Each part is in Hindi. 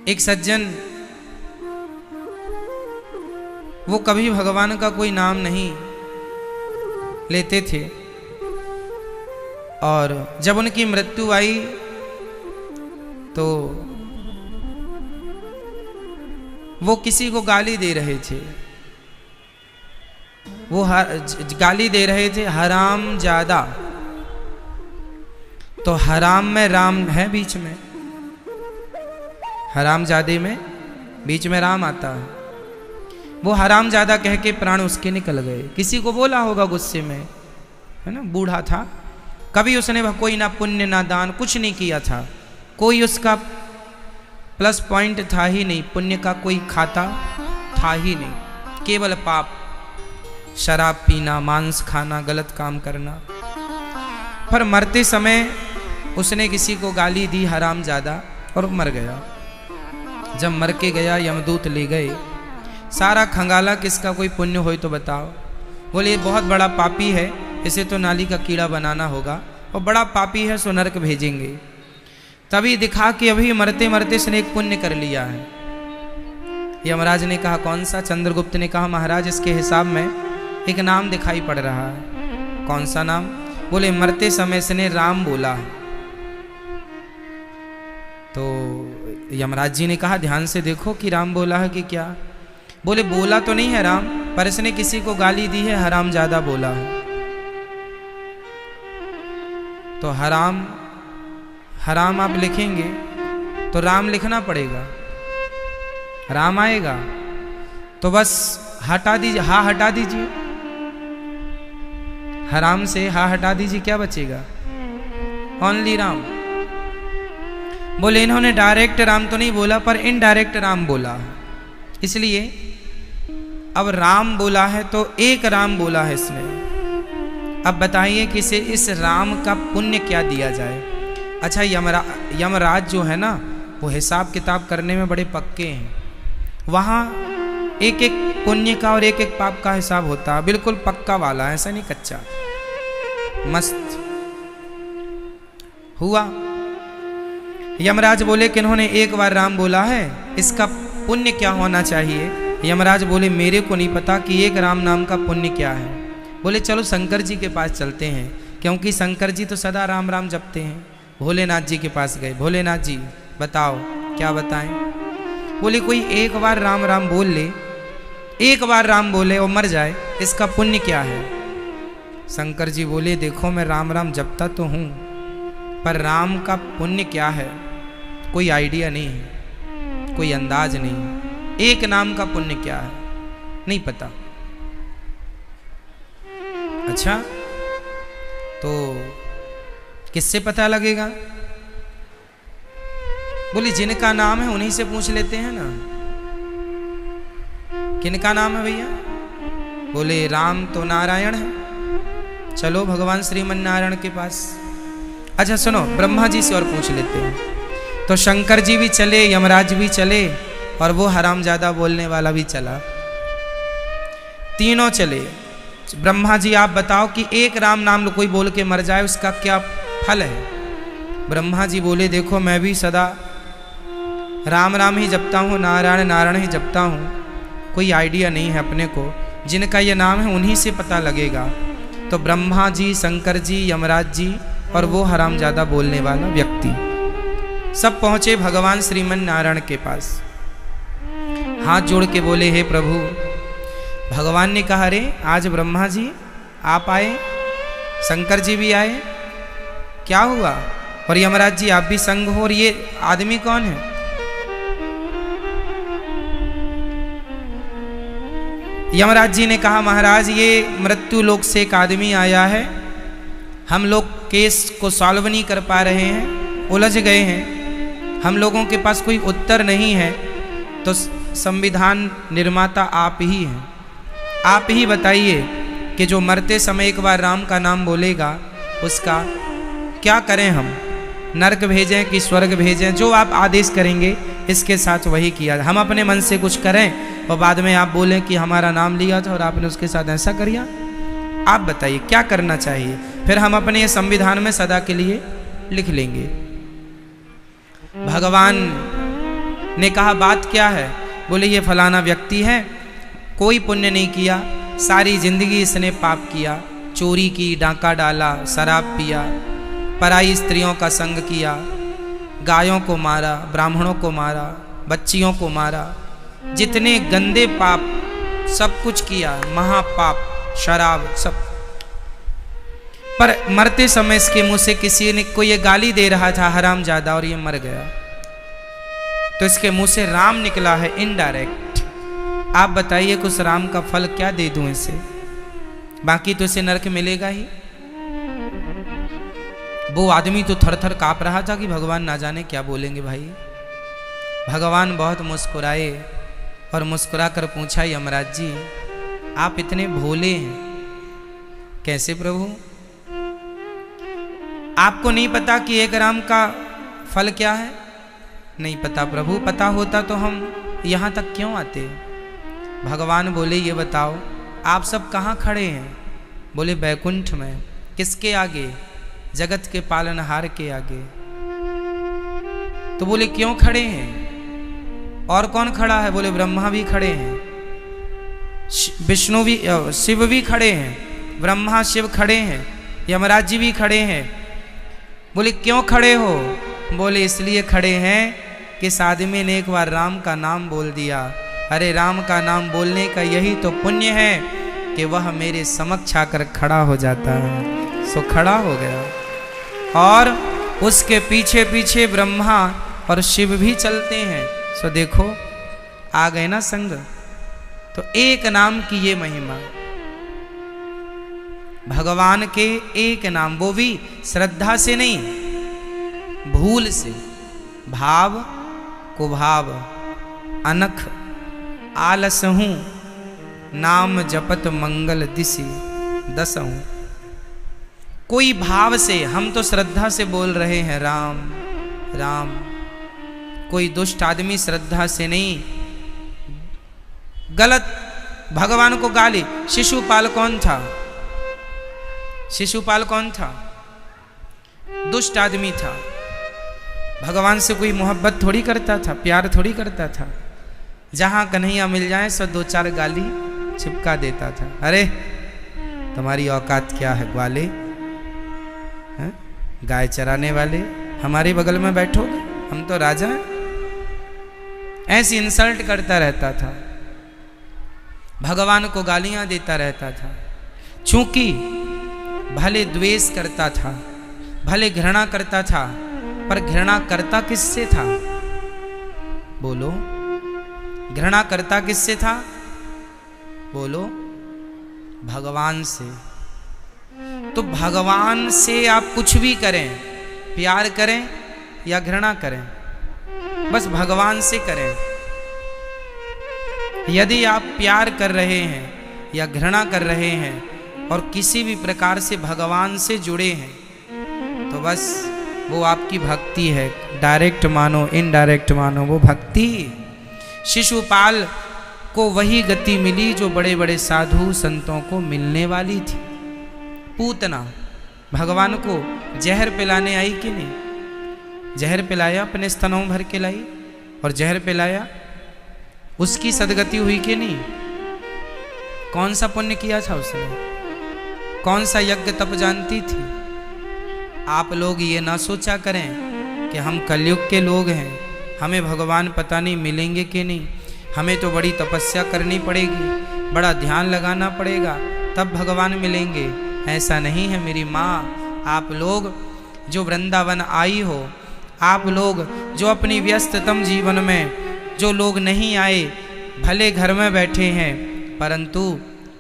एक सज्जन, वो कभी भगवान का कोई नाम नहीं लेते थे, और जब उनकी मृत्यु आई तो वो किसी को गाली दे रहे थे। वो गाली दे रहे थे हराम ज्यादा। तो हराम में राम है बीच में, हराम जादे में बीच में राम आता है। वो हराम ज्यादा कह के प्राण उसके निकल गए। किसी को बोला होगा गुस्से में, है ना, बूढ़ा था, कभी उसने कोई ना पुण्य ना दान कुछ नहीं किया था, कोई उसका प्लस पॉइंट था ही नहीं, पुण्य का कोई खाता था ही नहीं, केवल पाप, शराब पीना, मांस खाना, गलत काम करना। पर मरते समय उसने किसी को गाली दी हराम ज्यादा और मर गया। जब मर के गया यमदूत ले गए, सारा खंगाला किसका कोई पुण्य हो तो बताओ। बोले बहुत बड़ा पापी है, इसे तो नाली का कीड़ा बनाना होगा, और बड़ा पापी है सो नरक भेजेंगे। तभी दिखा कि अभी मरते मरते इसने एक पुण्य कर लिया है। यमराज ने कहा कौन सा? चंद्रगुप्त ने कहा महाराज इसके हिसाब में एक नाम दिखाई पड़ रहा है। कौन सा नाम? बोले मरते समय इसने राम बोला। तो यमराज जी ने कहा ध्यान से देखो कि राम बोला है कि क्या। बोले बोला तो नहीं है राम, पर इसने किसी को गाली दी है, हराम ज्यादा बोला है। तो हराम हराम आप लिखेंगे तो राम लिखना पड़ेगा, राम आएगा तो बस हटा दीजिए, हा हटा दीजिए, हराम से हा हटा दीजिए, क्या बचेगा? ओनली राम। बोले इन्होंने डायरेक्ट राम तो नहीं बोला, पर इनडायरेक्ट राम बोला, इसलिए अब राम बोला है तो एक राम बोला है इसने। अब बताइए कि इसे इस राम का पुण्य क्या दिया जाए। अच्छा, यमराज जो है ना, वो हिसाब किताब करने में बड़े पक्के हैं। वहाँ एक एक पुण्य का और एक एक पाप का हिसाब होता है, बिल्कुल पक्का वाला, ऐसा नहीं कच्चा। मस्त हुआ। यमराज बोले कि इन्होंने एक बार राम बोला है, इसका पुण्य क्या होना चाहिए? यमराज बोले मेरे को नहीं पता कि एक राम नाम का पुण्य क्या है। बोले चलो शंकर जी के पास चलते हैं, क्योंकि शंकर जी तो सदा राम राम जपते हैं। भोलेनाथ जी के पास गए, भोलेनाथ जी बताओ क्या बताएं। बोले कोई एक बार राम राम बोल ले, एक बार राम बोले और मर जाए, इसका पुण्य क्या है? शंकर जी बोले देखो मैं राम राम जपता तो हूँ, पर राम का पुण्य क्या है कोई आइडिया नहीं है, कोई अंदाज नहीं है। एक नाम का पुण्य क्या है नहीं पता। अच्छा, तो किससे पता लगेगा? बोले जिनका नाम है उन्हीं से पूछ लेते हैं ना। किनका नाम है भैया? बोले राम तो नारायण है, चलो भगवान श्रीमन नारायण के पास। अच्छा सुनो, ब्रह्मा जी से और पूछ लेते हैं। तो शंकर जी भी चले, यमराज भी चले, और वो हरामजादा बोलने वाला भी चला, तीनों चले। ब्रह्मा जी आप बताओ कि एक राम नाम कोई बोल के मर जाए उसका क्या फल है? ब्रह्मा जी बोले देखो मैं भी सदा राम राम ही जपता हूँ, नारायण नारायण ही जपता हूँ, कोई आइडिया नहीं है अपने को, जिनका ये नाम है उन्हीं से पता लगेगा। तो ब्रह्मा जी, शंकर जी, यमराज जी और वो हरामजादा बोलने वाला व्यक्ति सब पहुंचे भगवान श्रीमन नारायण के पास। हाथ जोड़ के बोले हे प्रभु। भगवान ने कहा अरे आज ब्रह्मा जी आप आए, शंकर जी भी आए, क्या हुआ? और यमराज जी आप भी संग हो, और ये आदमी कौन है? यमराज जी ने कहा महाराज ये मृत्यु लोक से एक आदमी आया है, हम लोग केस को सॉल्व नहीं कर पा रहे हैं, उलझ गए हैं, हम लोगों के पास कोई उत्तर नहीं है, तो संविधान निर्माता आप ही हैं, आप ही बताइए कि जो मरते समय एक बार राम का नाम बोलेगा उसका क्या करें हम? नरक भेजें कि स्वर्ग भेजें? जो आप आदेश करेंगे इसके साथ वही किया। हम अपने मन से कुछ करें और बाद में आप बोलें कि हमारा नाम लिया था और आपने उसके साथ ऐसा करिया। आप बताइए क्या करना चाहिए, फिर हम अपने संविधान में सदा के लिए लिख लेंगे। भगवान ने कहा बात क्या है? बोले ये फलाना व्यक्ति है, कोई पुण्य नहीं किया, सारी जिंदगी इसने पाप किया, चोरी की, डांका डाला, शराब पिया, पराई स्त्रियों का संग किया, गायों को मारा, ब्राह्मणों को मारा, बच्चियों को मारा, जितने गंदे पाप सब कुछ किया, महापाप, शराब सब। पर मरते समय इसके मुंह से किसी ने कोई ये गाली दे रहा था हरामजादा, और ये मर गया, तो इसके मुंह से राम निकला है इनडायरेक्ट। आप बताइए कुछ राम का फल क्या दे दूं इसे? बाकी तो इसे नरक मिलेगा ही। वो आदमी तो थर थर कांप रहा था कि भगवान ना जाने क्या बोलेंगे भाई। भगवान बहुत मुस्कुराए और मुस्कुरा कर पूछा, यमराज जी आप इतने भोले हैं कैसे प्रभु? आपको नहीं पता कि एक राम का फल क्या है? नहीं पता प्रभु, पता होता तो हम यहाँ तक क्यों आते? भगवान बोले ये बताओ आप सब कहाँ खड़े हैं? बोले बैकुंठ में। किसके आगे? जगत के पालनहार के आगे। तो बोले क्यों खड़े हैं? और कौन खड़ा है? बोले ब्रह्मा भी खड़े हैं, विष्णु भी, शिव भी खड़े हैं, ब्रह्मा शिव खड़े हैं, यमराज जी भी खड़े हैं। बोले क्यों खड़े हो? बोले इसलिए खड़े हैं कि इस आदमी ने एक बार राम का नाम बोल दिया। अरे राम का नाम बोलने का यही तो पुण्य है कि वह मेरे समक्ष आकर खड़ा हो जाता है। सो खड़ा हो गया और उसके पीछे पीछे ब्रह्मा और शिव भी चलते हैं। सो देखो आ गए ना संग। तो एक नाम की ये महिमा, भगवान के एक नाम, वो भी श्रद्धा से नहीं, भूल से, भाव कुभाव अनख आलसहूं, नाम जपत मंगल दिशि दसहूं। कोई भाव से, हम तो श्रद्धा से बोल रहे हैं राम राम। कोई दुष्ट आदमी श्रद्धा से नहीं, गलत भगवान को गाली। शिशुपाल कौन था? शिशुपाल कौन था? दुष्ट आदमी था। भगवान से कोई मोहब्बत थोड़ी करता था, प्यार थोड़ी करता था। जहां कन्हैया मिल जाए सो दो चार गाली चिपका देता था। अरे तुम्हारी औकात क्या है ग्वाले, गाय चराने वाले, हमारे बगल में बैठोगे, हम तो राजा हैं। ऐसी इंसल्ट करता रहता था, भगवान को गालियां देता रहता था। चूंकि भले द्वेष करता था, भले घृणा करता था, पर घृणा करता किससे था? बोलो, घृणा करता किससे था? बोलो, भगवान से। तो भगवान से आप कुछ भी करें, प्यार करें या घृणा करें, बस भगवान से करें। यदि आप प्यार कर रहे हैं या घृणा कर रहे हैं और किसी भी प्रकार से भगवान से जुड़े हैं, तो बस वो आपकी भक्ति है। डायरेक्ट मानो इनडायरेक्ट मानो, वो भक्ति। शिशुपाल को वही गति मिली जो बड़े बड़े साधु संतों को मिलने वाली थी। पूतना भगवान को जहर पिलाने आई कि नहीं? जहर पिलाया, अपने स्तनों भर के लाई और जहर पिलाया, उसकी सदगति हुई कि नहीं? कौन सा पुण्य किया था उसने? कौन सा यज्ञ तप जानती थी? आप लोग ये ना सोचा करें कि हम कलयुग के लोग हैं, हमें भगवान पता नहीं मिलेंगे कि नहीं, हमें तो बड़ी तपस्या करनी पड़ेगी, बड़ा ध्यान लगाना पड़ेगा, तब भगवान मिलेंगे। ऐसा नहीं है मेरी माँ। आप लोग जो वृंदावन आई हो, आप लोग जो अपनी व्यस्ततम जीवन में जो लोग नहीं आए, भले घर में बैठे हैं परंतु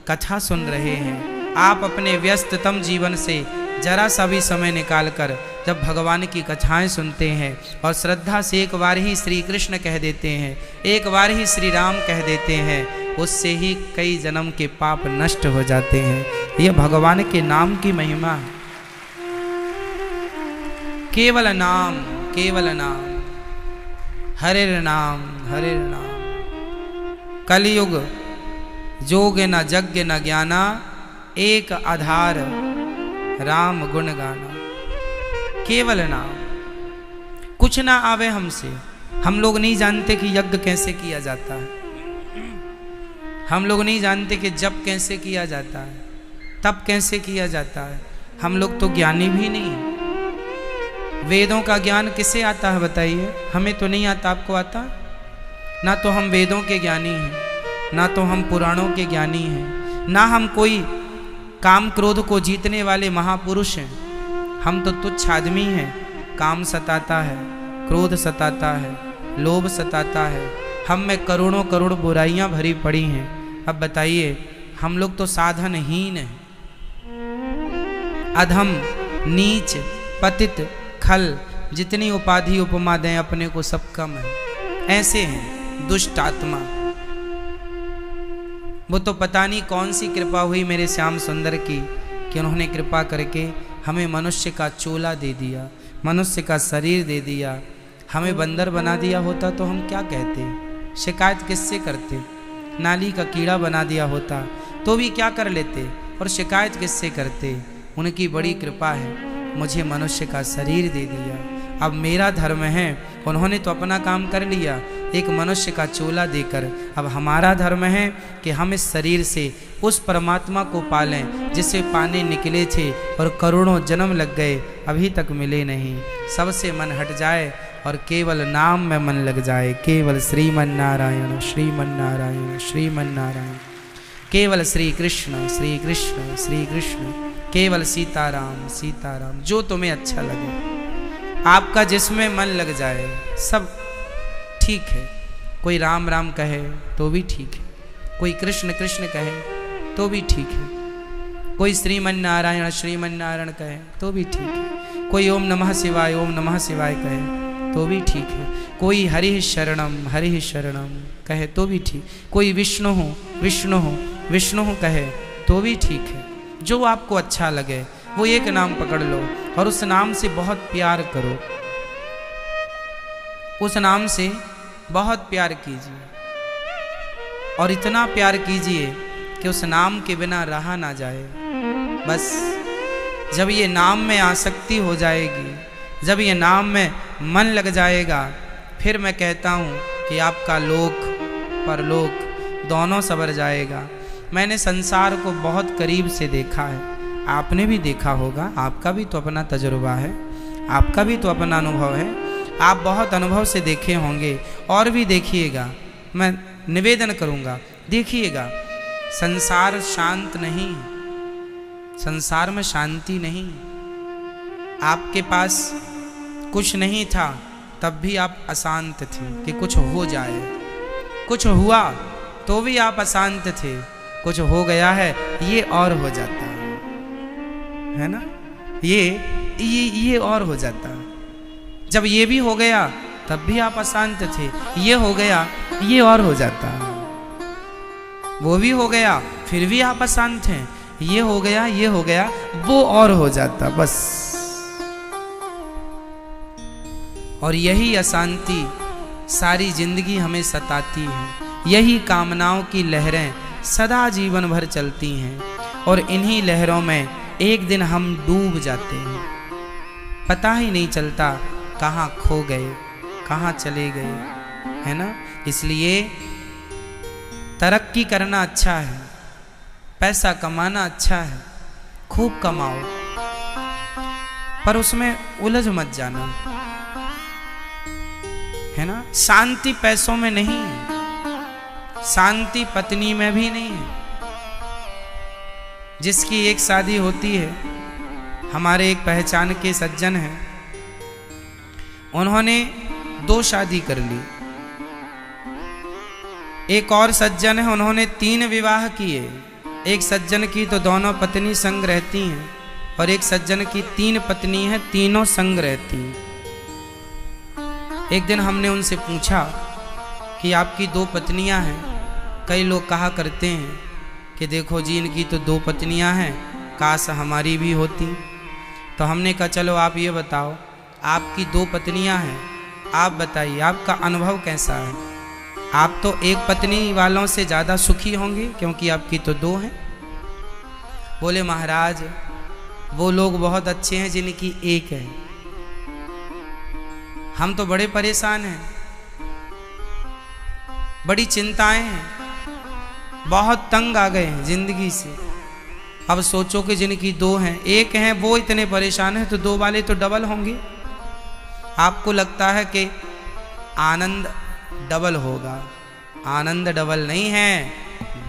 कथा सुन रहे हैं, आप अपने व्यस्ततम जीवन से जरा सा भी समय निकालकर जब भगवान की कथाएं सुनते हैं और श्रद्धा से एक बार ही श्री कृष्ण कह देते हैं, एक बार ही श्री राम कह देते हैं, उससे ही कई जन्म के पाप नष्ट हो जाते हैं। यह भगवान के नाम की महिमा है। केवल नाम, केवल नाम, हरे नाम, हरे नाम। कलयुग जोग न यज्ञ न ज्ञाना, एक आधार राम गुण गाना। केवल नाम, कुछ ना आवे हमसे, हम लोग नहीं जानते कि यज्ञ कैसे किया जाता है, हम लोग नहीं जानते कि जप कैसे किया जाता है, तप कैसे किया जाता है। हम लोग तो ज्ञानी भी नहीं। वेदों का ज्ञान किसे आता है बताइए? हमें तो नहीं आता। आपको आता? ना तो हम वेदों के ज्ञानी हैं, ना तो हम पुराणों के ज्ञानी हैं, ना हम कोई काम क्रोध को जीतने वाले महापुरुष हैं। हम तो तुच्छ आदमी हैं। काम सताता है, क्रोध सताता है, लोभ सताता है, हम में करोड़ों करोड़ बुराइयां भरी पड़ी हैं। अब बताइए, हम लोग तो साधनहीन हैं, अधम, नीच, पतित, खल, जितनी उपाधि उपमा दें अपने को सब कम है। ऐसे हैं दुष्ट आत्मा। वो तो पता नहीं कौन सी कृपा हुई मेरे श्याम सुंदर की कि उन्होंने कृपा करके हमें मनुष्य का चोला दे दिया, मनुष्य का शरीर दे दिया। हमें बंदर बना दिया होता तो हम क्या कहते? शिकायत किससे करते? नाली का कीड़ा बना दिया होता तो भी क्या कर लेते, और शिकायत किससे करते? उनकी बड़ी कृपा है, मुझे मनुष्य का शरीर दे दिया। अब मेरा धर्म है, उन्होंने तो अपना काम कर लिया एक मनुष्य का चोला देकर। अब हमारा धर्म है कि हम इस शरीर से उस परमात्मा को पालें जिसे पाने निकले थे और करोड़ों जन्म लग गए, अभी तक मिले नहीं। सबसे मन हट जाए और केवल नाम में मन लग जाए। केवल श्रीमन नारायण श्रीमन नारायण श्रीमन नारायण, केवल श्री कृष्ण श्री कृष्ण श्री कृष्ण, केवल सीताराम सीताराम। जो तुम्हें अच्छा लगे, आपका जिसमें मन लग जाए सब ठीक है। कोई राम राम कहे तो भी ठीक है, कोई कृष्ण कृष्ण कहे तो भी ठीक है, कोई श्रीमन नारायण कहे तो भी ठीक है, कोई ओम नमः शिवाय कहे तो भी ठीक है, कोई हरि शरणम कहे तो भी ठीक, कोई विष्णु कहे तो भी ठीक है। जो आपको अच्छा लगे वो एक नाम पकड़ लो और उस नाम से बहुत प्यार करो, उस नाम से बहुत प्यार कीजिए, और इतना प्यार कीजिए कि उस नाम के बिना रहा ना जाए। बस जब ये नाम में आसक्ति हो जाएगी, जब ये नाम में मन लग जाएगा, फिर मैं कहता हूँ कि आपका लोक परलोक दोनों सवर जाएगा। मैंने संसार को बहुत करीब से देखा है, आपने भी देखा होगा, आपका भी तो अपना तजुर्बा है, आपका भी तो अपना अनुभव है। आप बहुत अनुभव से देखे होंगे और भी देखिएगा। मैं निवेदन करूँगा, देखिएगा, संसार शांत नहीं, संसार में शांति नहीं। आपके पास कुछ नहीं था तब भी आप अशांत थे कि कुछ हो जाए, कुछ हुआ तो भी आप अशांत थे, कुछ हो गया है ये और हो जाता है ना, ये और हो जाता। जब ये भी हो गया तब भी आप अशांत थे, ये हो गया ये और हो जाता, वो भी हो गया फिर भी आप अशांत हैं, ये हो गया वो और हो जाता बस। और यही अशांति सारी जिंदगी हमें सताती है, यही कामनाओं की लहरें सदा जीवन भर चलती हैं, और इन्हीं लहरों में एक दिन हम डूब जाते हैं, पता ही नहीं चलता कहाँ खो गए, कहाँ चले गए, है ना। इसलिए तरक्की करना अच्छा है, पैसा कमाना अच्छा है, खूब कमाओ, पर उसमें उलझ मत जाना, है ना। शांति पैसों में नहीं है, शांति पत्नी में भी नहीं है। जिसकी एक शादी होती है, हमारे एक पहचान के सज्जन हैं, उन्होंने 2 शादी कर ली। एक और सज्जन है, उन्होंने 3 विवाह किए। एक सज्जन की तो दोनों पत्नी संग रहती हैं, और एक सज्जन की 3 पत्नी हैं, तीनों संग रहती हैं। एक दिन हमने उनसे पूछा कि आपकी 2 पत्नियां हैं, कई लोग कहा करते हैं कि देखो जी इनकी तो 2 पत्नियां हैं, काश हमारी भी होती। तो हमने कहा चलो आप ये बताओ, आपकी 2 पत्नियां हैं, आप बताइए आपका अनुभव कैसा है। आप तो एक पत्नी वालों से ज़्यादा सुखी होंगे क्योंकि आपकी तो 2 हैं। बोले महाराज वो लोग बहुत अच्छे हैं जिनकी 1 है, हम तो बड़े परेशान हैं, बड़ी चिंताएं हैं, बहुत तंग आ गए हैं जिंदगी से। अब सोचो कि जिनकी दो हैं, एक हैं वो इतने परेशान हैं, तो दो वाले तो डबल होंगे। आपको लगता है कि आनंद डबल होगा, आनंद डबल नहीं है,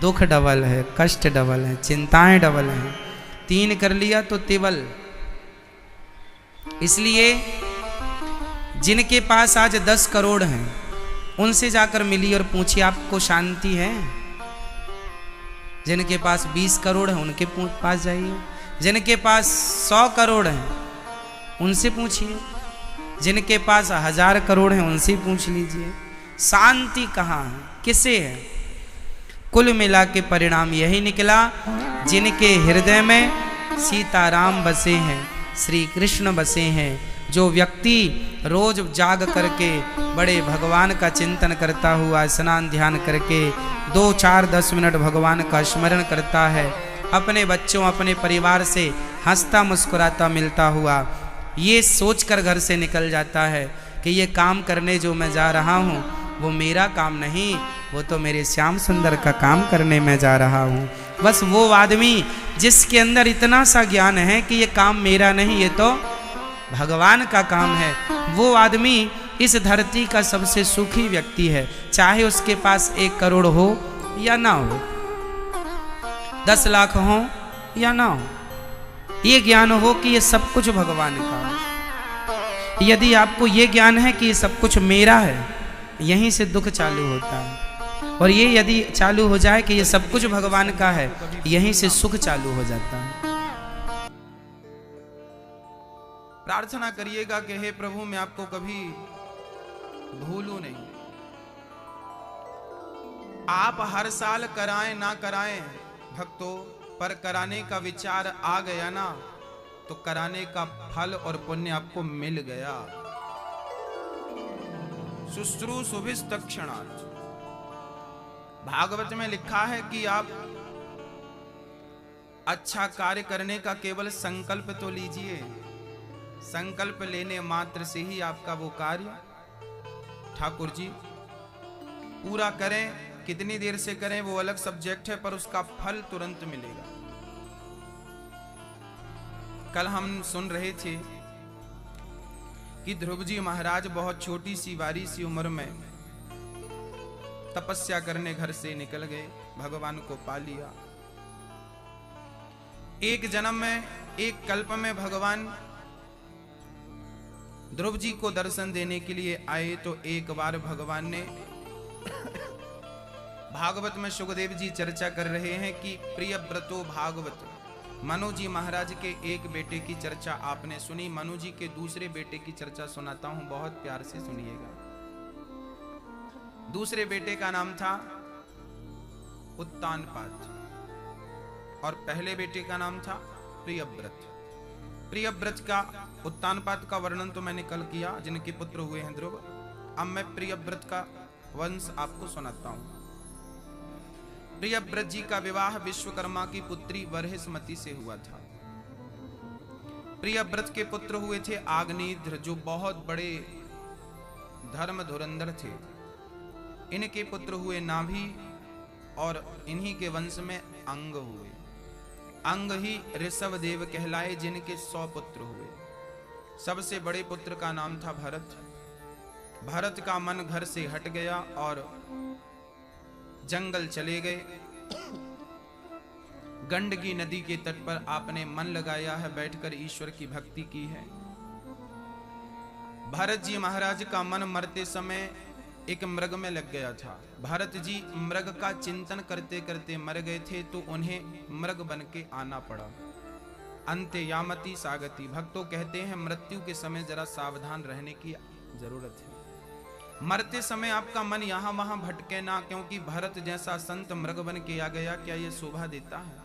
दुख डबल है, कष्ट डबल है, चिंताएं डबल हैं। 3 कर लिया तो तिबल। इसलिए जिनके पास आज 10 करोड़ हैं, उनसे जाकर मिलिए और पूछिए आपको शांति है। जिनके पास 20 करोड़ है उनके पास जाइए, जिनके पास 100 करोड़ हैं उनसे पूछिए, जिनके पास 1000 करोड़ हैं उनसे पूछ लीजिए शांति कहाँ है, किसे है। कुल मिला के परिणाम यही निकला, जिनके हृदय में सीताराम बसे हैं, श्री कृष्ण बसे हैं। जो व्यक्ति रोज जाग करके बड़े भगवान का चिंतन करता हुआ, स्नान ध्यान करके 2, 4, 10 मिनट भगवान का स्मरण करता है, अपने बच्चों अपने परिवार से हंसता मुस्कुराता मिलता हुआ, ये सोचकर घर से निकल जाता है कि ये काम करने जो मैं जा रहा हूँ वो मेरा काम नहीं, वो तो मेरे श्याम सुंदर का काम करने में जा रहा हूँ। बस वो आदमी जिसके अंदर इतना सा ज्ञान है कि ये काम मेरा नहीं, ये तो भगवान का काम है, वो आदमी इस धरती का सबसे सुखी व्यक्ति है। चाहे उसके पास 1 करोड़ हो या ना हो, 10 लाख हो या ना हो, ये ज्ञान हो कि ये सब कुछ भगवान का है। यदि आपको ये ज्ञान है कि ये सब कुछ मेरा है, यहीं से दुख चालू होता है। और ये यदि चालू हो जाए कि ये सब कुछ भगवान का है, यहीं से सुख चालू हो जाता है। प्रार्थना करिएगा कि हे प्रभु मैं आपको कभी भूलूं नहीं। आप हर साल कराएं ना कराएं भक्तों, पर कराने का विचार आ गया ना, तो कराने का फल और पुण्य आपको मिल गया। शुश्रूषुभिस्तक्षणात्, भागवत में लिखा है कि आप अच्छा कार्य करने का केवल संकल्प तो लीजिए, संकल्प लेने मात्र से ही आपका वो कार्य ठाकुर जी पूरा करें। कितनी देर से करें वो अलग सब्जेक्ट है, पर उसका फल तुरंत मिलेगा। कल हम सुन रहे थे कि ध्रुव जी महाराज बहुत छोटी सी बारी सी उम्र में तपस्या करने घर से निकल गए, भगवान को पा लिया। एक जन्म में, एक कल्प में भगवान ध्रुव जी को दर्शन देने के लिए आए, तो एक बार भगवान ने भागवत में सुखदेव जी चर्चा कर रहे हैं कि प्रियव्रतो भागवत, मनु जी महाराज के एक बेटे की चर्चा आपने सुनी, मनु जी के दूसरे बेटे की चर्चा सुनाता हूं, बहुत प्यार से सुनिएगा। दूसरे बेटे का नाम था उत्तानपाद और पहले बेटे का नाम था प्रियव्रत। प्रियव्रत का, उत्तानपाद का वर्णन तो मैंने कल किया, जिनके पुत्र हुए हैं ध्रुव। अब मैं प्रियव्रत का वंश आपको सुनाता हूं। प्रियव्रत जी का विवाह विश्वकर्मा की पुत्री बरहिस्मती से हुआ था। प्रियव्रत के पुत्र हुए थे आग्नेयध्र, जो बहुत बड़े धर्म धुरंधर थे। इनके पुत्र हुए नाभि और इन्हीं के वंश में अंग हुए। अंग ही ऋषभ देव कहलाए, जिनके 100 पुत्र हुए। सबसे बड़े पुत्र का नाम था भरत। भरत का मन घर से हट गया और जंगल चले गए। गंडकी नदी के तट पर आपने मन लगाया है, बैठकर ईश्वर की भक्ति की है। भरत जी महाराज का मन मरते समय एक मृग में लग गया था। भरत जी मृग का चिंतन करते करते मर गए थे, तो उन्हें मृग बन के आना पड़ा। अंते यामति सागति, भक्तों कहते हैं मृत्यु के समय जरा सावधान रहने की जरूरत है। मरते समय आपका मन यहाँ वहां भटके ना, क्योंकि भरत जैसा संत मृग बन के आ गया, क्या ये शोभा देता है?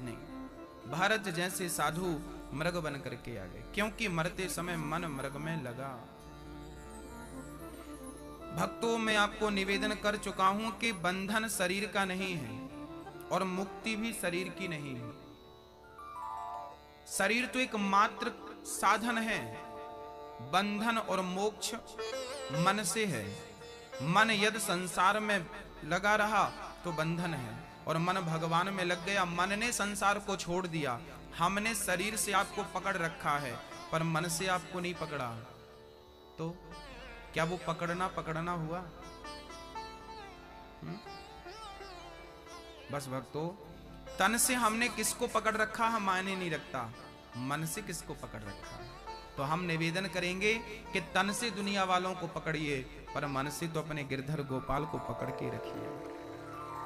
नहीं। भरत जैसे साधु मृग बन करके आ गए, क्योंकि मरते समय मन मृग में लगा। भक्तों, मैं आपको निवेदन कर चुका हूं कि बंधन शरीर का नहीं है और मुक्ति भी शरीर की नहीं है। शरीर तो एक मात्र साधन है, बंधन और मोक्ष मन से है। मन यदि संसार में लगा रहा तो बंधन है, और मन भगवान में लग गया। मन ने संसार को छोड़ दिया, हमने शरीर से आपको पकड़ रखा है पर मन से आपको नहीं पकड़ा, तो क्या वो पकड़ना हुआ? बस भक्तों, तन से हमने किसको पकड़ रखा है मायने नहीं रखता, मन से किसको पकड़ रखा है। तो हम निवेदन करेंगे कि तन से दुनिया वालों को पकड़िए, पर मन से तो अपने गिरधर गोपाल को पकड़ के रखिए,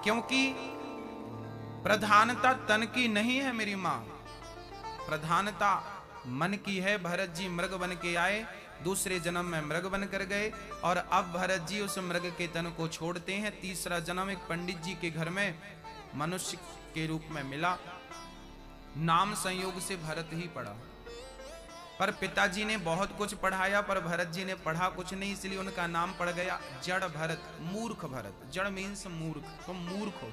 क्योंकि प्रधानता तन की नहीं है मेरी मां, प्रधानता मन की है। भरत जी मृग बन के आए, दूसरे जन्म में मृग बन कर गए, और अब भरत जी उस मृग के तन को छोड़ते हैं। तीसरा जन्म एक पंडित जी के घर में मनुष्य के रूप में मिला, नाम संयोग से भरत ही पड़ा। पर पिताजी ने बहुत कुछ पढ़ाया, पर भरत जी ने पढ़ा कुछ नहीं, इसलिए उनका नाम पड़ गया जड़ भरत, मूर्ख भरत। जड़ मीन्स मूर्ख, तो मूर्ख हो।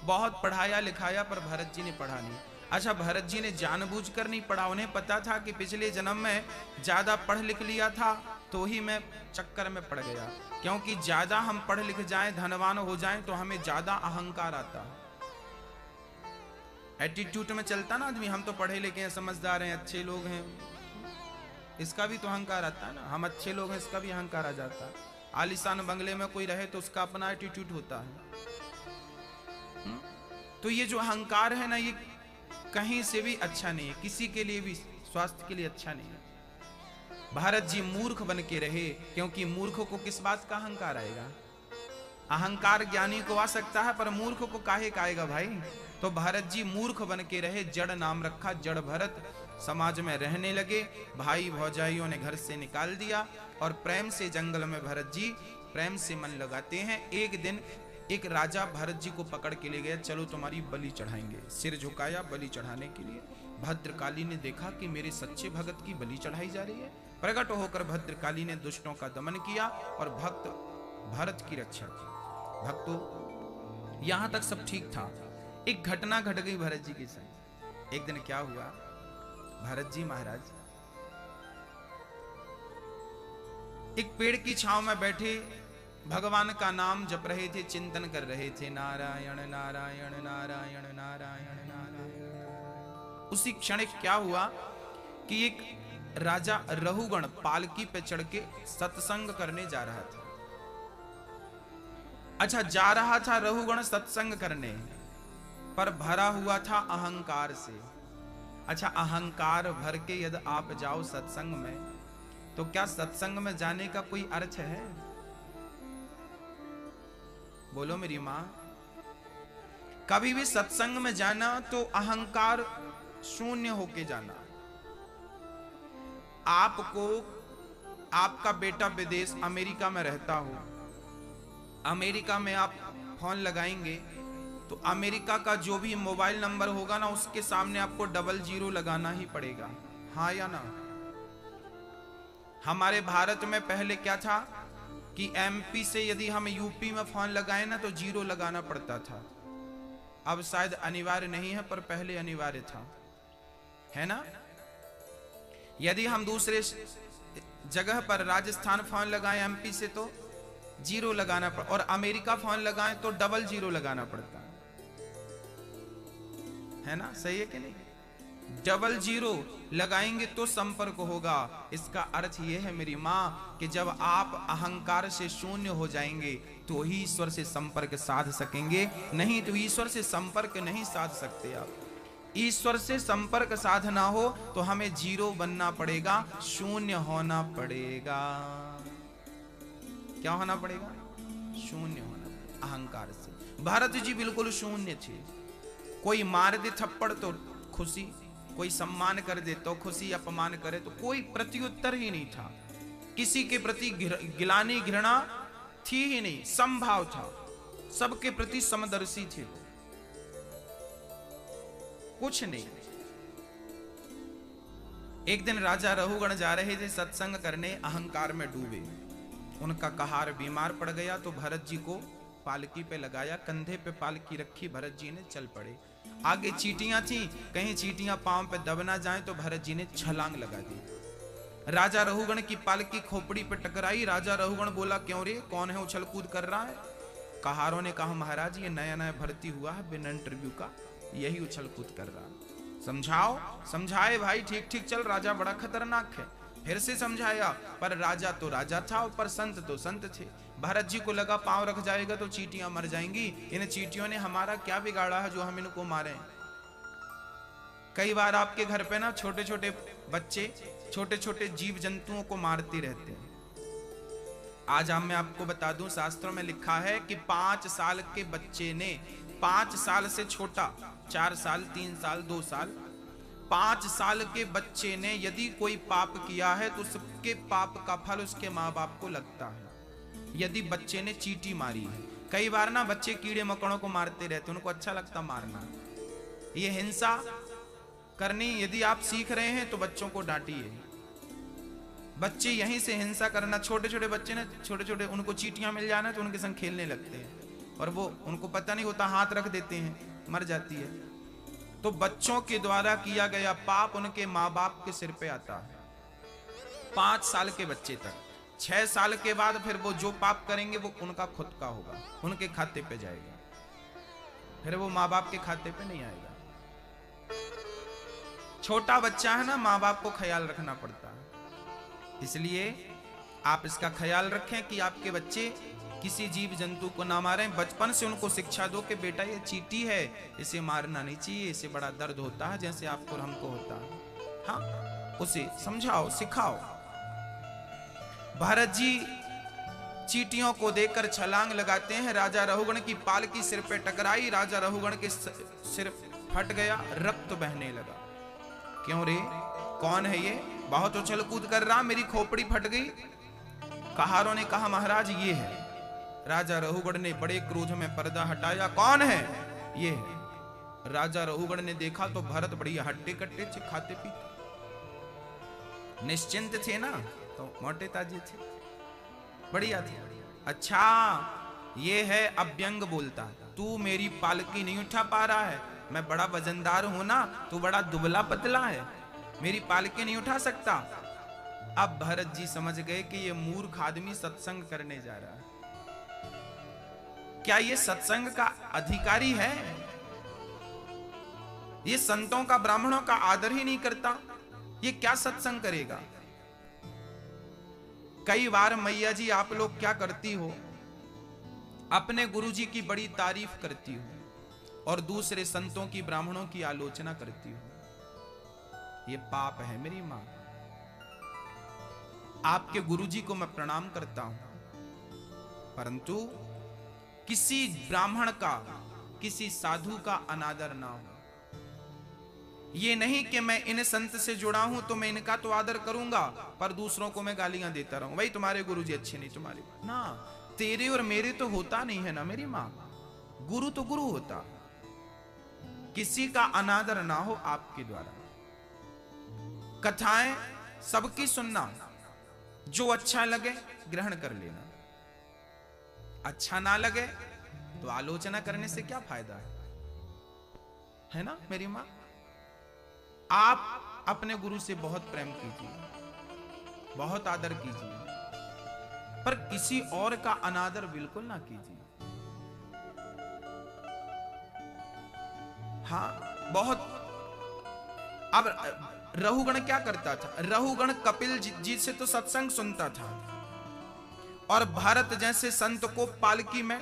बहुत पढ़ाया लिखाया पर भरत जी ने पढ़ा नहीं। अच्छा, भरत जी ने जानबूझकर नहीं पढ़ा, उन्हें पता था कि पिछले जन्म में ज्यादा पढ़ लिख लिया था, तो ही मैं चक्कर में पड़ गया। क्योंकि ज्यादा हम पढ़ लिख जाएं, धनवान हो जाएं, तो हमें ज्यादा अहंकार आता है। एटीट्यूड में चलता ना आदमी, हम तो पढ़े लिखे हैं, समझदार हैं, अच्छे लोग हैं, इसका भी तो अहंकार आता है ना। हम अच्छे लोग हैं, इसका भी अहंकार आ जाता है। आलीशान बंगले में कोई रहे तो उसका अपना एटीट्यूड होता है। तो ये जो अहंकार है ना, ये कहीं से भी अच्छा नहीं है, किसी के लिए भी स्वास्थ्य के लिए अच्छा नहीं है। भारत जी मूर्ख बन के रहे, क्योंकि मूर्ख को किस बात का अहंकार आएगा? अहंकार ज्ञानी को आ सकता है, पर मूर्ख को काहे का आएगा भाई? तो भारत जी मूर्ख बन के रहे, जड़ नाम रखा, जड़ भरत। समाज में रहने लगे, भाई भौजाइयों ने घर से निकाल दिया, और प्रेम से जंगल में भरत जी प्रेम से मन लगाते हैं। एक दिन एक राजा भरत जी को पकड़ के ले गया, चलो तुम्हारी बलि चढ़ाएंगे। सिर झुकाया बलि चढ़ाने के लिए। भद्रकाली ने देखा कि मेरे सच्चे भगत की बलि चढ़ाई जा रही है। प्रकट होकर भद्रकाली ने दुष्टों का दमन किया और भक्त भरत की रक्षा की। भक्तों, यहां तक सब ठीक था। एक घटना घट गई भरत जी के संग। एक दिन क्या हुआ, भरत जी महाराज एक पेड़ की छांव में बैठे भगवान का नाम जप रहे थे, चिंतन कर रहे थे, नारायण नारायण नारायण नारायण नारायण। उसी क्षण क्या हुआ कि एक राजा रहुगण पालकी पे चढ़ के सत्संग करने जा रहा था। अच्छा, जा रहा था रहुगण सत्संग करने, पर भरा हुआ था अहंकार से। अच्छा, अहंकार भर के यदि आप जाओ सत्संग में, तो क्या सत्संग में जाने का कोई अर्थ है? बोलो मेरी मां। कभी भी सत्संग में जाना तो अहंकार शून्य होके जाना। आपको, आपका बेटा विदेश अमेरिका में रहता हो, अमेरिका में आप फोन लगाएंगे तो अमेरिका का जो भी मोबाइल नंबर होगा ना, उसके सामने आपको 00 लगाना ही पड़ेगा, हाँ या ना? हमारे भारत में पहले क्या था कि एमपी से यदि हम यूपी में फोन लगाए ना तो 0 लगाना पड़ता था। अब शायद अनिवार्य नहीं है, पर पहले अनिवार्य था, है ना? यदि हम दूसरे जगह पर राजस्थान फोन लगाएं एमपी से तो 0 लगाना पड़ता, और अमेरिका फोन लगाएं तो 00 लगाना पड़ता है ना? सही है कि नहीं? 00 लगाएंगे तो संपर्क होगा। इसका अर्थ यह है मेरी मां कि जब आप अहंकार से शून्य हो जाएंगे तो ही ईश्वर से संपर्क साध सकेंगे, नहीं तो ईश्वर से संपर्क नहीं साध सकते आप। ईश्वर से संपर्क साधना हो तो हमें 0 बनना पड़ेगा, शून्य होना पड़ेगा। क्या होना पड़ेगा? शून्य होना पड़ेगा अहंकार से। भारत जी बिल्कुल शून्य थे। कोई मार दे थप्पड़ तो खुशी, कोई सम्मान कर दे तो खुशी, अपमान करे तो कोई प्रत्युत्तर ही नहीं था। किसी के प्रति गिलानी घृणा थी ही नहीं, समभाव था, सबके प्रति समदर्शी थे, कुछ नहीं। एक दिन राजा रहुगण जा रहे थे सत्संग करने, अहंकार में डूबे। उनका कहार बीमार पड़ गया तो भरत जी को पालकी पे लगाया, कंधे पे पालकी रखी, भरत जी ने चल पड़े। आगे चींटियां थी, कहीं चींटियां पांव पे दब ना जाएं तो भरत जी ने छलांग लगा दी। राजा रहुगण की पालकी खोपड़ी पे टकराई। राजा रहुगण बोला, क्यों रे, कौन है उछल कूद कर रहा है? कहारों ने कहा, महाराज ये नया नया भर्ती हुआ है बिना इंटरव्यू का, यही उछल कूद कर रहा है। समझाओ। समझाए भाई, ठीक ठीक चल, राजा बड़ा खतरनाक है। फिर से समझाया, पर राजा तो राजा था, पर संत तो संत थे। भरत जी को लगा पांव रख जाएगा तो चींटियां मर जाएंगी, इन चींटियों ने हमारा क्या बिगाड़ा है जो हम इनको मारें। कई बार आपके घर पे ना छोटे छोटे बच्चे छोटे छोटे जीव जंतुओं को मारते रहते हैं। आज मैं आपको बता दूं, शास्त्रों में लिखा है कि 5 साल के बच्चे ने, 5 साल से छोटा, 4 साल 3 साल 2 साल, 5 साल के बच्चे ने यदि कोई पाप किया है तो उसके पाप का फल उसके माँ बाप को लगता है। यदि बच्चे ने चींटी मारी है, कई बार ना बच्चे कीड़े मकोड़ों को मारते रहते, उनको अच्छा लगता मारना। ये हिंसा करनी यदि आप सीख रहे हैं तो बच्चों को डांटिए। बच्चे यहीं से हिंसा करना, छोटे छोटे बच्चे ना, छोटे छोटे, उनको चींटियां मिल जाना तो उनके संग खेलने लगते हैं, और वो उनको पता नहीं होता, हाथ रख देते हैं, मर जाती है। तो बच्चों के द्वारा किया गया पाप उनके माँ बाप के सिर पे आता है। 5 साल के बच्चे तक, 6 साल के बाद फिर वो जो पाप करेंगे वो उनका खुद का होगा, उनके खाते पे जाएगा, फिर वो माँ बाप के खाते पे नहीं आएगा। छोटा बच्चा है ना, माँ बाप को ख्याल रखना पड़ता है, इसलिए आप इसका ख्याल रखें कि आपके बच्चे किसी जीव जंतु को ना मारें। बचपन से उनको शिक्षा दो कि बेटा ये चींटी है, इसे मारना नहीं चाहिए, इसे बड़ा दर्द होता है जैसे आपको और हमको होता है। हाँ, उसे समझाओ, सिखाओ। भरत जी चींटियों को देखकर छलांग लगाते हैं। राजा रहुगण की पालकी सिर पे टकराई, राजा रहुगण के सिर फट गया, रक्त बहने लगा। क्यों रे, कौन है ये, बहुत उछल कूद कर रहा, मेरी खोपड़ी फट गई। कहारों ने कहा, महाराज ये है। राजा रहुगण ने बड़े क्रोध में पर्दा हटाया, कौन है? ये है। राजा रहुगण ने देखा तो भरत बढ़िया हट्टे कट्टे थे, खाते पीते निश्चिंत थे ना, तो मोटे ताजे थे, बढ़िया थे। अच्छा, ये है, अब व्यंग बोलता, तू मेरी पालकी नहीं उठा पा रहा है, मैं बड़ा वजनदार हूं ना, तू बड़ा दुबला पतला है, मेरी पालकी नहीं उठा सकता। अब भरत जी समझ गए कि ये मूर्ख आदमी सत्संग करने जा रहा है। क्या ये सत्संग का अधिकारी है? ये संतों का, ब्राह्मणों का आदर ही नहीं करता, ये क्या सत्संग करेगा? कई बार मैया जी आप लोग क्या करती हो, अपने गुरुजी की बड़ी तारीफ करती हो और दूसरे संतों की, ब्राह्मणों की आलोचना करती हो। ये पाप है मेरी मां। आपके गुरुजी को मैं प्रणाम करता हूं, परंतु किसी ब्राह्मण का, किसी साधु का अनादर ना हो। ये नहीं कि मैं इन संत से जुड़ा हूं तो मैं इनका तो आदर करूंगा, पर दूसरों को मैं गालियां देता रहूं, भाई तुम्हारे गुरुजी अच्छे नहीं, तुम्हारे ना, तेरे और मेरे तो होता नहीं है ना मेरी मां। गुरु तो गुरु होता, किसी का अनादर ना हो आपके द्वारा। कथाएं सबकी सुनना, जो अच्छा लगे ग्रहण कर लेना, अच्छा ना लगे तो आलोचना करने से क्या फायदा है ना मेरी मां। आप अपने गुरु से बहुत प्रेम कीजिए, बहुत आदर कीजिए, पर किसी और का अनादर बिल्कुल ना कीजिए। हाँ, बहुत। अब रहुगण क्या करता था? रहुगण कपिल जी से तो सत्संग सुनता था, और भरत जैसे संत को पालकी में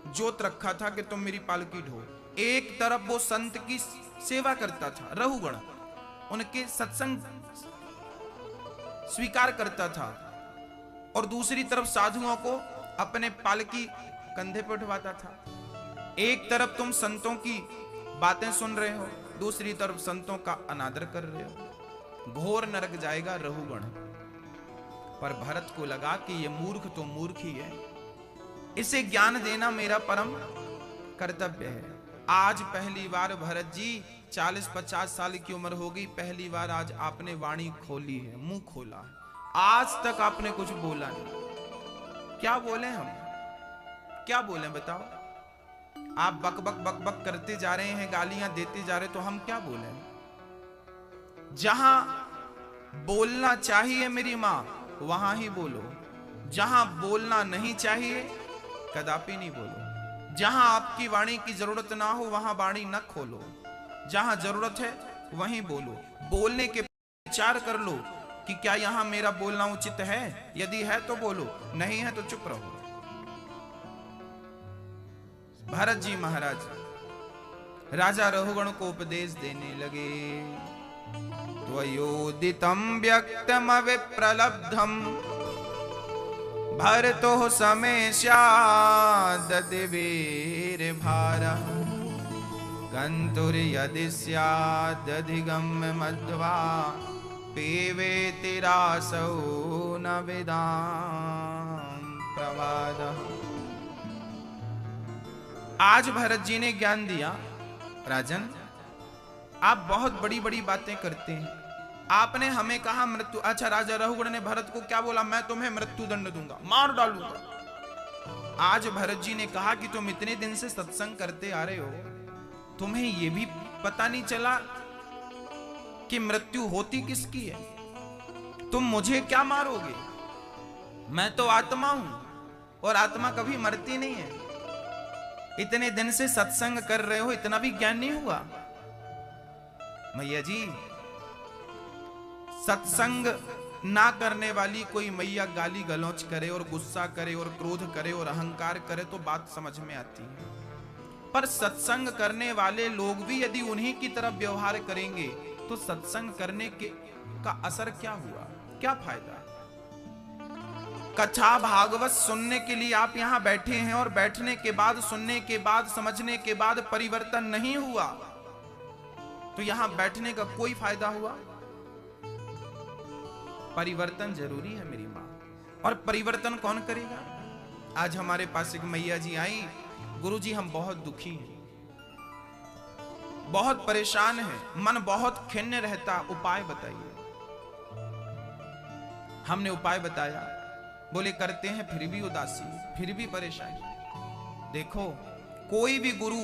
जोत रखा था कि तुम मेरी पालकी ढो। एक तरफ वो संत की सेवा करता था रहुगण, उनके सत्संग स्वीकार करता था, और दूसरी तरफ साधुओं को अपने पालकी कंधे पर उठवाता था। एक तरफ तुम संतों की बातें सुन रहे हो, दूसरी तरफ संतों का अनादर कर रहे हो। घोर नरक जाएगा रहुगण। पर भरत को लगा कि ये मूर्ख तो मूर्ख ही है, इसे ज्ञान देना मेरा परम कर्तव्य है। आज पहली बार भरत जी 40-50 साल की उम्र हो गई, पहली बार आज आपने वाणी खोली है, मुंह खोला है। आज तक आपने कुछ बोला नहीं। क्या बोले हम, क्या बोले बताओ? आप बक बक बक बक करते जा रहे हैं, गालियां देते जा रहे, तो हम क्या बोले? जहां बोलना चाहिए मेरी मां वहां ही बोलो, जहां बोलना नहीं चाहिए कदापि नहीं बोलो। जहां आपकी वाणी की जरूरत ना हो वहां वाणी न खोलो, जहां जरूरत है वहीं बोलो। बोलने के विचार कर लो कि क्या यहां मेरा बोलना उचित है, यदि है तो बोलो, नहीं है तो चुप रहो। भरत जी महाराज राजा रघुगण को उपदेश देने लगे। त्वयोदितं व्यक्तमविप्रलब्धं भरतो समेष्यादतिवीर्भारः गन्तुर्यदि स्यादधिगम्य मध्वा पीवेति रासौ न विदां प्रवादः। आज भरत जी ने ज्ञान दिया, राजन आप बहुत बड़ी बड़ी बातें करते हैं। आपने हमें कहा मृत्यु, अच्छा राजा रघुगण ने भरत को क्या बोला, मैं तुम्हें मृत्यु दंड दूंगा, मार डालूंगा। आज भरत जी ने कहा कि तुम इतने दिन से सत्संग करते आ रहे हो, तुम्हें यह भी पता नहीं चला कि मृत्यु होती किसकी है। तुम मुझे क्या मारोगे, मैं तो आत्मा हूं और आत्मा कभी मरती नहीं है। इतने दिन से सत्संग कर रहे हो, इतना भी ज्ञान नहीं हुआ। मैया जी सत्संग ना करने वाली कोई मैया गाली गलौच करे और गुस्सा करे और क्रोध करे और अहंकार करे तो बात समझ में आती है, पर सत्संग करने वाले लोग भी यदि उन्हीं की तरफ व्यवहार करेंगे तो सत्संग करने का असर क्या हुआ, क्या फायदा। कथा भागवत सुनने के लिए आप यहां बैठे हैं और बैठने के बाद, सुनने के बाद, समझने के बाद परिवर्तन नहीं हुआ तो यहां बैठने का कोई फायदा हुआ। परिवर्तन जरूरी है मेरी मां, और परिवर्तन कौन करेगा। आज हमारे पास एक मैया जी आई, गुरुजी हम बहुत दुखी हैं, बहुत परेशान हैं, मन बहुत खिन्न रहता, उपाय बताइए। हमने उपाय बताया, बोले करते हैं फिर भी उदासी, फिर भी परेशानी। देखो कोई भी गुरु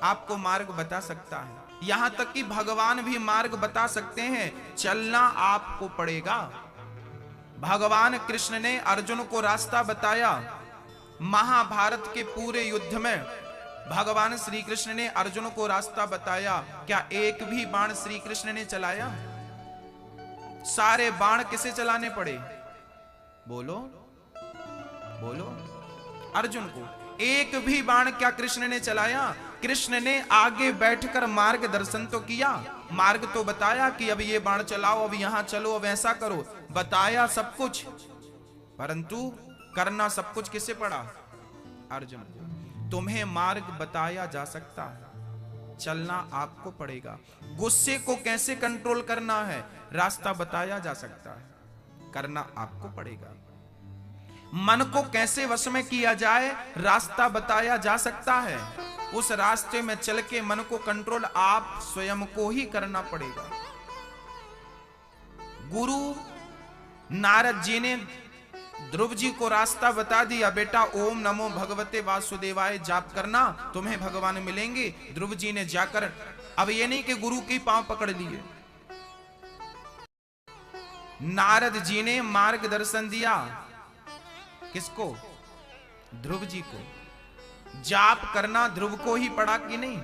आपको मार्ग बता सकता है, यहां तक कि भगवान भी मार्ग बता सकते हैं, चलना आपको पड़ेगा। भगवान कृष्ण ने अर्जुन को रास्ता बताया। महाभारत के पूरे युद्ध में भगवान श्री कृष्ण ने अर्जुन को रास्ता बताया, क्या एक भी बाण श्री कृष्ण ने चलाया। सारे बाण किसे चलाने पड़े, बोलो बोलो, अर्जुन को। एक भी बाण क्या कृष्ण ने चलाया। कृष्ण ने आगे बैठकर मार्गदर्शन तो किया, मार्ग तो बताया कि अब ये बाण चलाओ, अब यहां चलो, अब ऐसा करो, बताया सब कुछ, परंतु करना सब कुछ किसे पड़ा, अर्जुन। तुम्हें मार्ग बताया जा सकता है, चलना आपको पड़ेगा। गुस्से को कैसे कंट्रोल करना है, रास्ता बताया जा सकता है, करना आपको पड़ेगा। मन को कैसे वश में किया जाए, रास्ता बताया जा सकता है, उस रास्ते में चल के मन को कंट्रोल आप स्वयं को ही करना पड़ेगा। गुरु नारद जी ने ध्रुव जी को रास्ता बता दिया, बेटा ओम नमो भगवते वासुदेवाय जाप करना, तुम्हें भगवान मिलेंगे। ध्रुव जी ने जाकर, अब ये नहीं कि गुरु की पांव पकड़ लिए, नारद जी ने मार्गदर्शन दिया, किसको, ध्रुव जी को। जाप करना ध्रुव को ही पड़ा कि नहीं,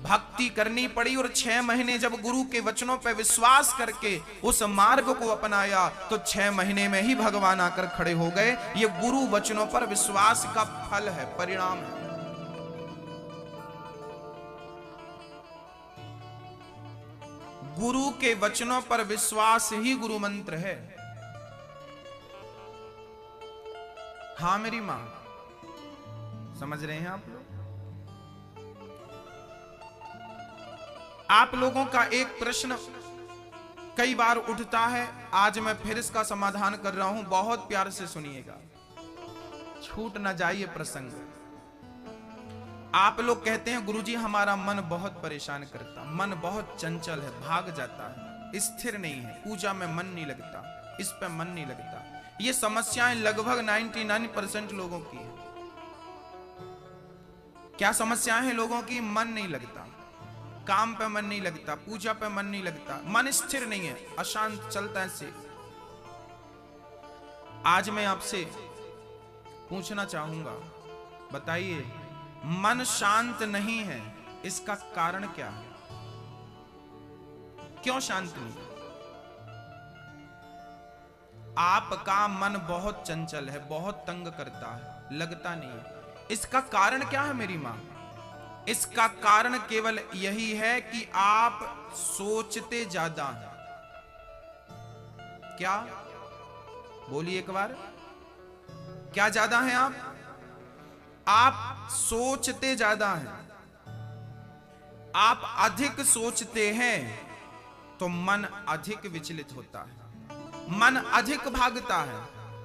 भक्ति करनी पड़ी। और 6 महीने जब गुरु के वचनों पर विश्वास करके उस मार्ग को अपनाया तो 6 महीने में ही भगवान आकर खड़े हो गए। ये गुरु वचनों पर विश्वास का फल है, परिणाम है। गुरु के वचनों पर विश्वास ही गुरु मंत्र है। हां मेरी मां, समझ रहे हैं आप लोग। आप लोगों का एक प्रश्न कई बार उठता है, आज मैं फिर इसका समाधान कर रहा हूं, बहुत प्यार से सुनिएगा, छूट ना जाइए प्रसंग। आप लोग कहते हैं गुरुजी हमारा मन बहुत परेशान करता, मन बहुत चंचल है, भाग जाता है, स्थिर नहीं है, पूजा में मन नहीं लगता, इस पे मन नहीं लगता। ये समस्याएं लगभग 99% लोगों की है। क्या समस्याएं हैं लोगों की, मन नहीं लगता। काम पे मन नहीं लगता, पूजा पे मन नहीं लगता, मन स्थिर नहीं है, अशांत चलता है ऐसे। आज मैं आपसे पूछना चाहूंगा, बताइए मन शांत नहीं है, इसका कारण क्या है? क्यों शांत नहीं? आपका मन बहुत चंचल है, बहुत तंग करता है, लगता नहीं है। इसका कारण क्या है मेरी मां? इसका कारण केवल यही है कि आप सोचते ज्यादा हैं। क्या? बोलिए एक बार, क्या ज्यादा हैं आप? आप सोचते ज्यादा हैं। आप अधिक सोचते हैं तो मन अधिक विचलित होता है, मन अधिक भागता है।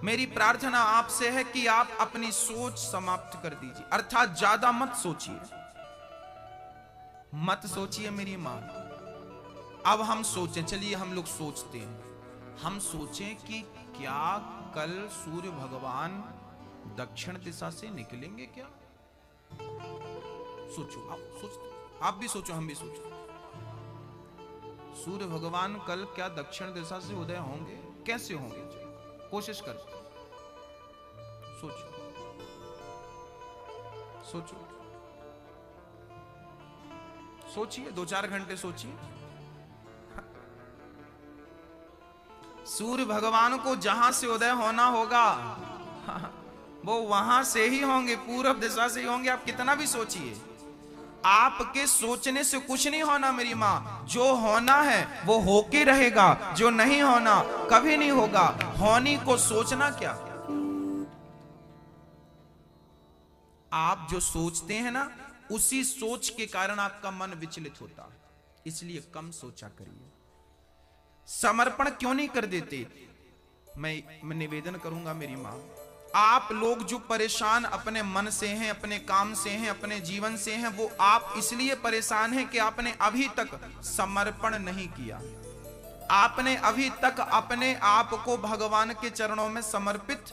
मेरी प्रार्थना आपसे है कि आप अपनी सोच समाप्त कर दीजिए, अर्थात ज्यादा मत सोचिए, मत सोचिए मेरी मां। अब हम सोचें, चलिए हम लोग सोचते हैं, हम सोचें कि क्या कल सूर्य भगवान दक्षिण दिशा से निकलेंगे क्या? सोचो, आप भी सोचो, हम भी सोचो। सूर्य भगवान कल क्या दक्षिण दिशा से उदय होंगे? कैसे होंगे? कोशिश कर, सोचो सोचो सोचिए, 2-4 घंटे सोचिए। सूर्य भगवान को जहां से उदय होना होगा वो वहां से ही होंगे, पूरब दिशा से ही होंगे। आप कितना भी सोचिए, आपके सोचने से कुछ नहीं होना मेरी मां। जो होना है वो होके रहेगा, जो नहीं होना कभी नहीं होगा। होनी को सोचना क्या? आप जो सोचते हैं ना, उसी सोच के कारण आपका मन विचलित होता है। इसलिए कम सोचा करिए। समर्पण क्यों नहीं कर देते? मैं निवेदन करूंगा मेरी मां, आप लोग जो परेशान अपने मन से हैं, अपने काम से हैं, अपने जीवन से हैं, वो आप इसलिए परेशान हैं कि आपने अभी तक समर्पण नहीं किया। आपने अभी तक अपने आप को भगवान के चरणों में समर्पित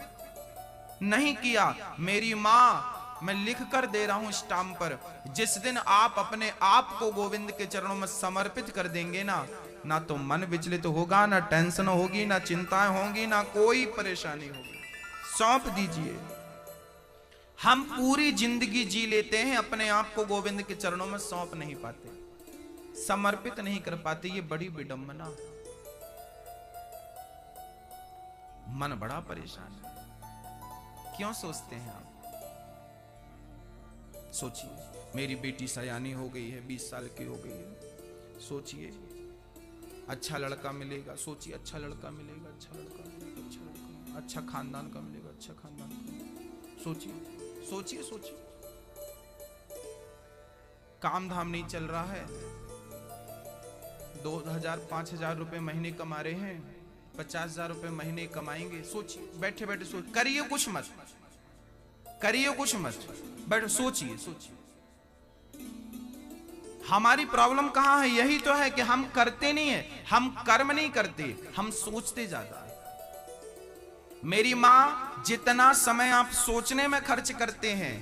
नहीं किया। मेरी मां, मैं लिख कर दे रहा हूं स्टाम्प पर, जिस दिन आप अपने आप को गोविंद के चरणों में समर्पित कर देंगे ना तो मन विचलित होगा, ना टेंशन होगी, ना चिंताएं होंगी, ना कोई परेशानी होगी। सौंप दीजिए। हम पूरी जिंदगी जी लेते हैं, अपने आप को गोविंद के चरणों में सौंप नहीं पाते, समर्पित नहीं कर पाते। ये बड़ी विडंबना। मन बड़ा परेशान है। क्यों सोचते हैं आप? सोचिए, मेरी बेटी सयानी हो गई है, 20 साल की हो गई है। सोचिए, अच्छा लड़का मिलेगा, सोचिए अच्छा लड़का मिलेगा, अच्छा लड़का मिलेगा, अच्छा लड़का, अच्छा खानदान का मिलेगा, अच्छा खानदान का। सोचिए सोचिए सोचिए। काम धाम नहीं चल रहा है, 2000-5000 रुपए महीने कमा रहे हैं, 50,000 रुपए महीने कमाएंगे। सोचिए, बैठे बैठे सोच, करिए कुछ मत, करिए कुछ मत, बैठो सोचिए सोचिए। हमारी प्रॉब्लम कहां है? यही तो है कि हम करते नहीं है, हम कर्म नहीं करते, हम सोचते ज्यादा है। मेरी मां, जितना समय आप सोचने में खर्च करते हैं,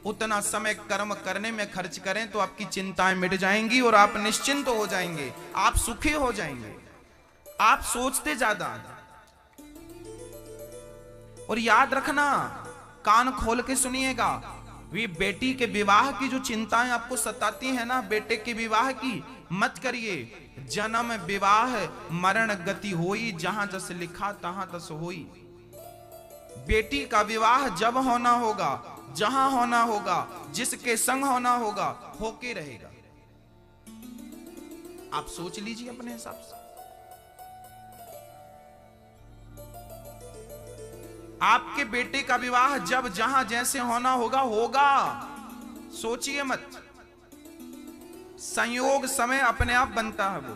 उतना समय कर्म करने में खर्च करें तो आपकी चिंताएं मिट जाएंगी और आप निश्चिंत हो जाएंगे, आप सुखी हो जाएंगे। आप सोचते ज्यादा। और याद रखना, कान खोल के सुनिएगा, वे बेटी के विवाह की जो चिंताएं आपको सताती हैं ना, बेटे के विवाह की मत करिए। जन्म विवाह मरण गति होई, जहां जस लिखा तहां तस होई। बेटी का विवाह जब होना होगा, जहां होना होगा, जिसके संग होना होगा, होके रहेगा। आप सोच लीजिए अपने हिसाब से। आपके बेटे का विवाह जब जहां जैसे होना होगा, होगा। सोचिए मत। संयोग समय अपने आप बनता है, वो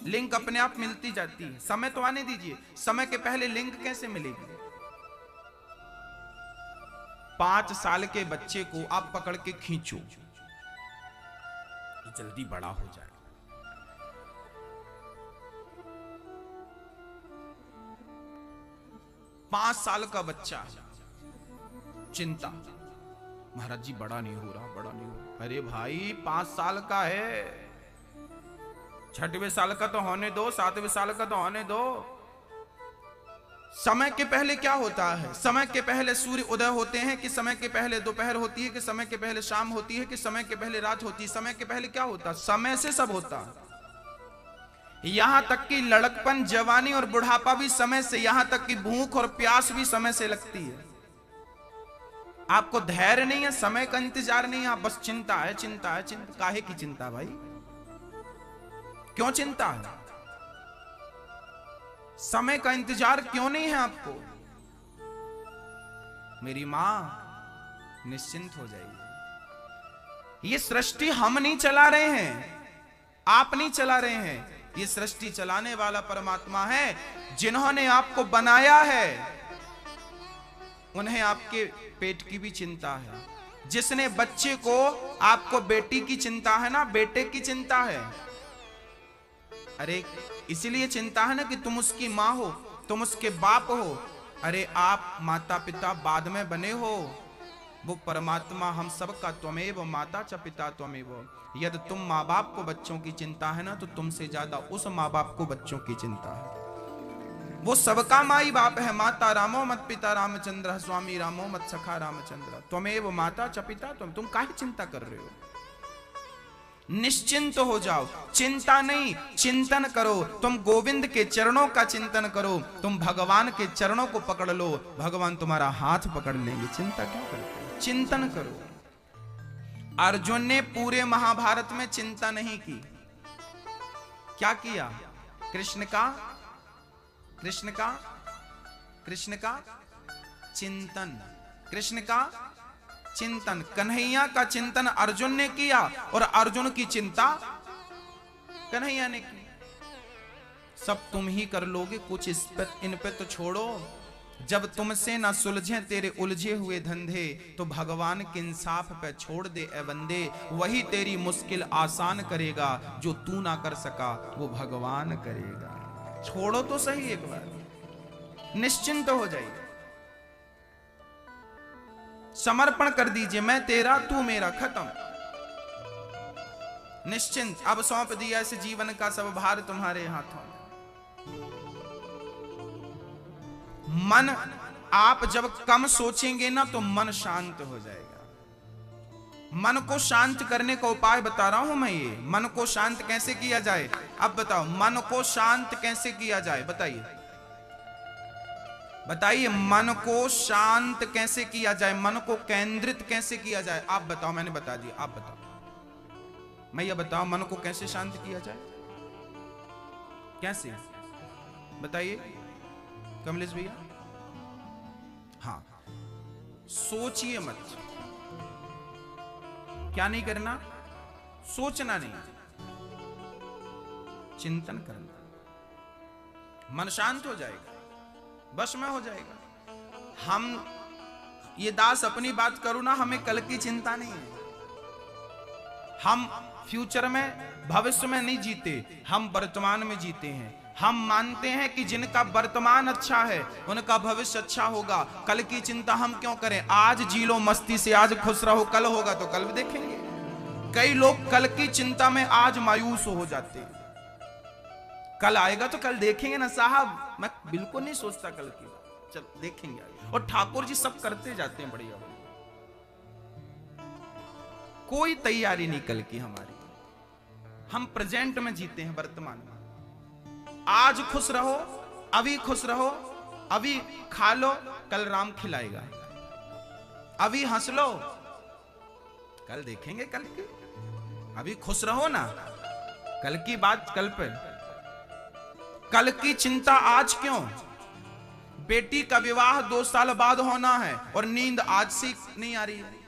लिंक अपने आप मिलती जाती है। समय तो आने दीजिए, समय के पहले लिंक कैसे मिलेगी? 5 साल के बच्चे को आप पकड़ के खींचो, जल्दी बड़ा हो जाए। पांच साल का बच्चा, चिंता, महाराज जी बड़ा नहीं हो रहा, बड़ा नहीं हो रहा। अरे भाई 5 साल का है, 6वें साल का तो होने दो, 7वें साल का तो होने दो। समय के पहले क्या होता है? समय के पहले सूर्य उदय होते हैं कि समय के पहले दोपहर होती है कि समय के पहले शाम होती है कि समय के पहले रात होती है? समय के पहले क्या होता? समय से सब होता। यहां तक कि लड़कपन, जवानी और बुढ़ापा भी समय से, यहां तक कि भूख और प्यास भी समय से लगती है। आपको धैर्य नहीं है, समय का इंतजार नहीं है, आप बस चिंता है, चिंता है, चिंता। काहे की चिंता भाई? क्यों चिंता है? समय का इंतजार क्यों नहीं है आपको? मेरी मां निश्चिंत हो जाइए। ये सृष्टि हम नहीं चला रहे हैं, आप नहीं चला रहे हैं, ये सृष्टि चलाने वाला परमात्मा है। जिन्होंने आपको बनाया है उन्हें आपके पेट की भी चिंता है। जिसने बच्चे को, आपको बेटी की चिंता है ना, बेटे की चिंता है। अरे इसीलिए चिंता है ना कि तुम उसकी मां हो, तुम उसके बाप हो। अरे आप माता पिता बाद में बने हो, वो परमात्मा हम सबका त्वमेव माता च पिता त्वमेव। यदि तुम माँ बाप को बच्चों की चिंता है ना, तो तुमसे ज्यादा उस माँ बाप को बच्चों की चिंता है। वो सबका माई बाप है। माता रामो मत पिता रामचंद्र, स्वामी रामो मत सखा रामचंद्र, त्वमेव माता च पिता तुम काहे चिंता कर रहे हो? निश्चिंत हो जाओ, चिंता नहीं, चिंतन करो। तुम गोविंद के चरणों का चिंतन करो, तुम भगवान के चरणों को पकड़ लो, भगवान तुम्हारा हाथ पकड़ लेंगे। चिंता क्यों करते हो? चिंतन करो। अर्जुन ने पूरे महाभारत में चिंता नहीं की। क्या किया? कृष्ण का चिंतन, कृष्ण का चिंतन, कन्हैया का चिंतन अर्जुन ने किया और अर्जुन की चिंता कन्हैया ने की। सब तुम ही कर लोगे, कुछ इन पे तो छोड़ो। जब तुमसे ना सुलझे तेरे उलझे हुए धंधे, तो भगवान के इंसाफ पे छोड़ दे ए बंदे। वही तेरी मुश्किल आसान करेगा, जो तू ना कर सका वो भगवान करेगा। छोड़ो तो सही एक बार, निश्चिंत हो जाइए, समर्पण कर दीजिए। मैं तेरा, तू मेरा, खत्म, निश्चिंत। अब सौंप दिया इस जीवन का सब भार तुम्हारे हाथों। मन, आप जब कम सोचेंगे ना तो मन शांत हो जाएगा। मन को शांत करने का उपाय बता रहा हूं मैं। ये मन को शांत कैसे किया जाए? अब बताओ, मन को शांत कैसे किया जाए? बताइए, बताइए, मन को शांत कैसे किया जाए? मन को केंद्रित कैसे किया जाए? आप बताओ, मैंने बता दिया, आप बताओ। मैं ये बताओ, मन को कैसे शांत किया जाए? कैसे बताइए कमलेश भैया? हाँ, सोचिए मत। क्या नहीं करना? सोचना नहीं, चिंतन करना। मन शांत हो जाएगा, बस में हो जाएगा। हम ये दास अपनी बात करूं ना, हमें कल की चिंता नहीं है। हम फ्यूचर में, भविष्य में नहीं जीते, हम वर्तमान में जीते हैं। हम मानते हैं कि जिनका वर्तमान अच्छा है उनका भविष्य अच्छा होगा। कल की चिंता हम क्यों करें? आज जी लो मस्ती से, आज खुश रहो, कल होगा तो कल भी देखेंगे। कई लोग कल की चिंता में आज मायूस हो जाते हैं। कल आएगा तो कल देखेंगे ना साहब। मैं बिल्कुल नहीं सोचता कल की, चल देखेंगे। और ठाकुर जी सब करते जाते हैं बढ़िया। कोई तैयारी नहीं कल की हमारी। हम प्रेजेंट में जीते हैं, वर्तमान में। आज खुश रहो, अभी खुश रहो, अभी खा लो, कल राम खिलाएगा। अभी हंस लो, कल देखेंगे कल की। अभी खुश रहो ना, कल की बात कल पे। कल की चिंता आज क्यों? बेटी का विवाह 2 साल बाद होना है और नींद आज से नहीं आ रही है।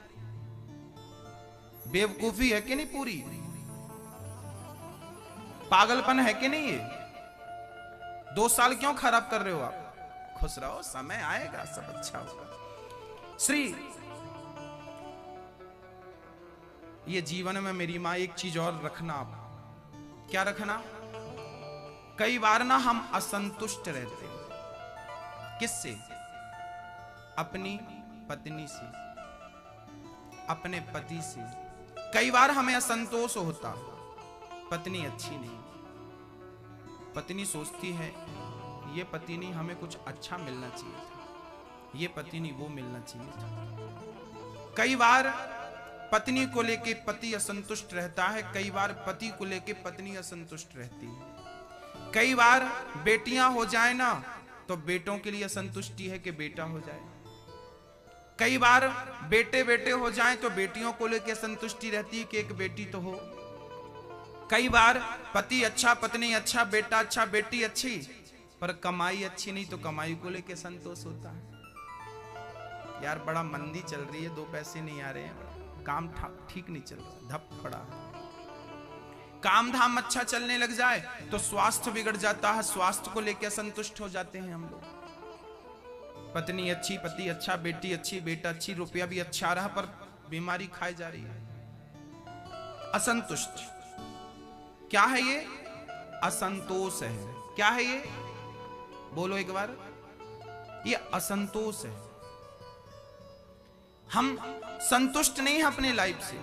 बेवकूफी है कि नहीं? पूरी पागलपन है कि नहीं? ये 2 साल क्यों खराब कर रहे हो आप? खुश रहो, समय आएगा, सब अच्छा होगा। श्री, ये जीवन में मेरी मां एक चीज और रखना। आप क्या रखना? कई बार ना हम असंतुष्ट रहते हैं। किससे? अपनी पत्नी से, अपने पति से। कई बार हमें असंतोष होता, पत्नी अच्छी नहीं, पत्नी सोचती है ये पति नहीं, हमें कुछ अच्छा मिलना चाहिए था, ये पति नहीं वो मिलना चाहिए था। कई बार पत्नी को लेके पति असंतुष्ट रहता है, कई बार पति को लेके पत्नी असंतुष्ट रहती है। कई बार बेटियां हो जाए ना तो बेटों के लिए असंतुष्टि है कि बेटा हो जाए, कई बार बेटे बेटे हो जाएं तो बेटियों को लेके संतुष्टि रहती है कि एक बेटी तो हो। कई बार पति अच्छा, पत्नी अच्छा, बेटा अच्छा, बेटी अच्छी, पर कमाई अच्छी नहीं तो कमाई को लेके संतोष होता है। यार बड़ा मंदी चल रही है, 2 पैसे नहीं आ रहे हैं, काम ठीक नहीं चल रहा, धप पड़ा है। काम धाम अच्छा चलने लग जाए तो स्वास्थ्य बिगड़ जाता है, स्वास्थ्य को लेके असंतुष्ट हो जाते हैं हम लोग। पत्नी अच्छी, पति अच्छा, बेटी अच्छी, बेटा अच्छी, रुपया भी अच्छा आ रहा, पर बीमारी खाई जा रही है, असंतुष्ट। क्या है ये? असंतोष है। क्या है ये? बोलो एक बार। ये असंतोष है। हम संतुष्ट नहीं हैं अपने लाइफ से।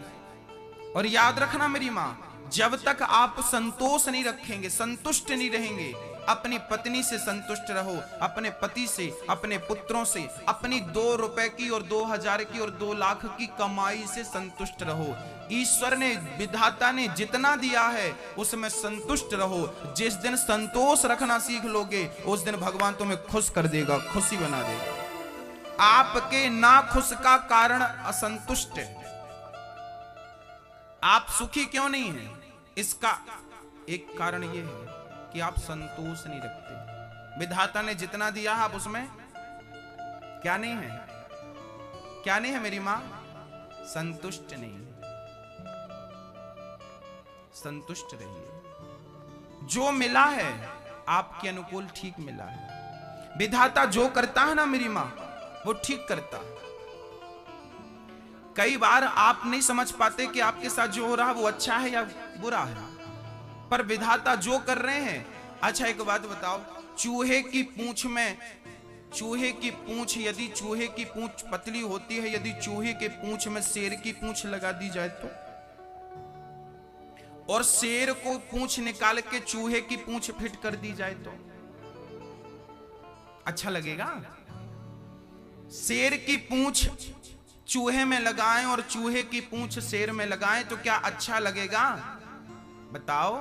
और याद रखना मेरी मां, जब तक आप संतोष नहीं रखेंगे, संतुष्ट नहीं रहेंगे, अपनी पत्नी से संतुष्ट रहो, अपने पति से, अपने पुत्रों से, अपनी 2 रुपए की और 2000 की और 2 लाख की कमाई से संतुष्ट रहो। ईश्वर ने, विधाता ने जितना दिया है उसमें संतुष्ट रहो। जिस दिन संतोष रखना सीख लोगे उस दिन भगवान तुम्हें खुश कर देगा, खुशी बना देगा। आपके ना खुश का कारण असंतुष्ट है। आप सुखी क्यों नहीं हैं? इसका एक कारण यह है कि आप संतोष नहीं रखते। विधाता ने जितना दिया आप उसमें क्या नहीं है? क्या नहीं है मेरी मां? संतुष्ट नहीं है। संतुष्ट रहिए। जो मिला है आपके अनुकूल ठीक मिला है। विधाता जो करता है ना मेरी मां, वो ठीक करता है। कई बार आप नहीं समझ पाते कि आपके साथ जो हो रहा है वो अच्छा है या बुरा है, पर विधाता जो कर रहे हैं। अच्छा एक बात बताओ, चूहे की पूंछ में, चूहे की पूंछ, यदि चूहे की पूंछ पतली होती है, यदि चूहे के पूंछ में शेर की पूंछ लगा दी जाए तो, और शेर को पूंछ निकाल के चूहे की पूंछ फिट कर दी जाए तो अच्छा लगेगा? शेर की पूंछ चूहे में लगाएं और चूहे की पूंछ शेर में लगाएं तो क्या अच्छा लगेगा? बताओ,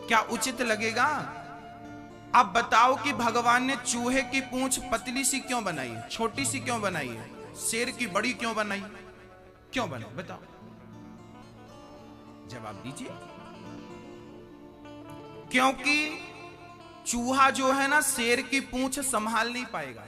क्या उचित लगेगा? अब बताओ कि भगवान ने चूहे की पूंछ पतली सी क्यों बनाई है, छोटी सी क्यों बनाई है, शेर की बड़ी क्यों बनाई? क्यों बनाई बताओ, जवाब दीजिए। क्योंकि चूहा जो है ना शेर की पूंछ संभाल नहीं पाएगा।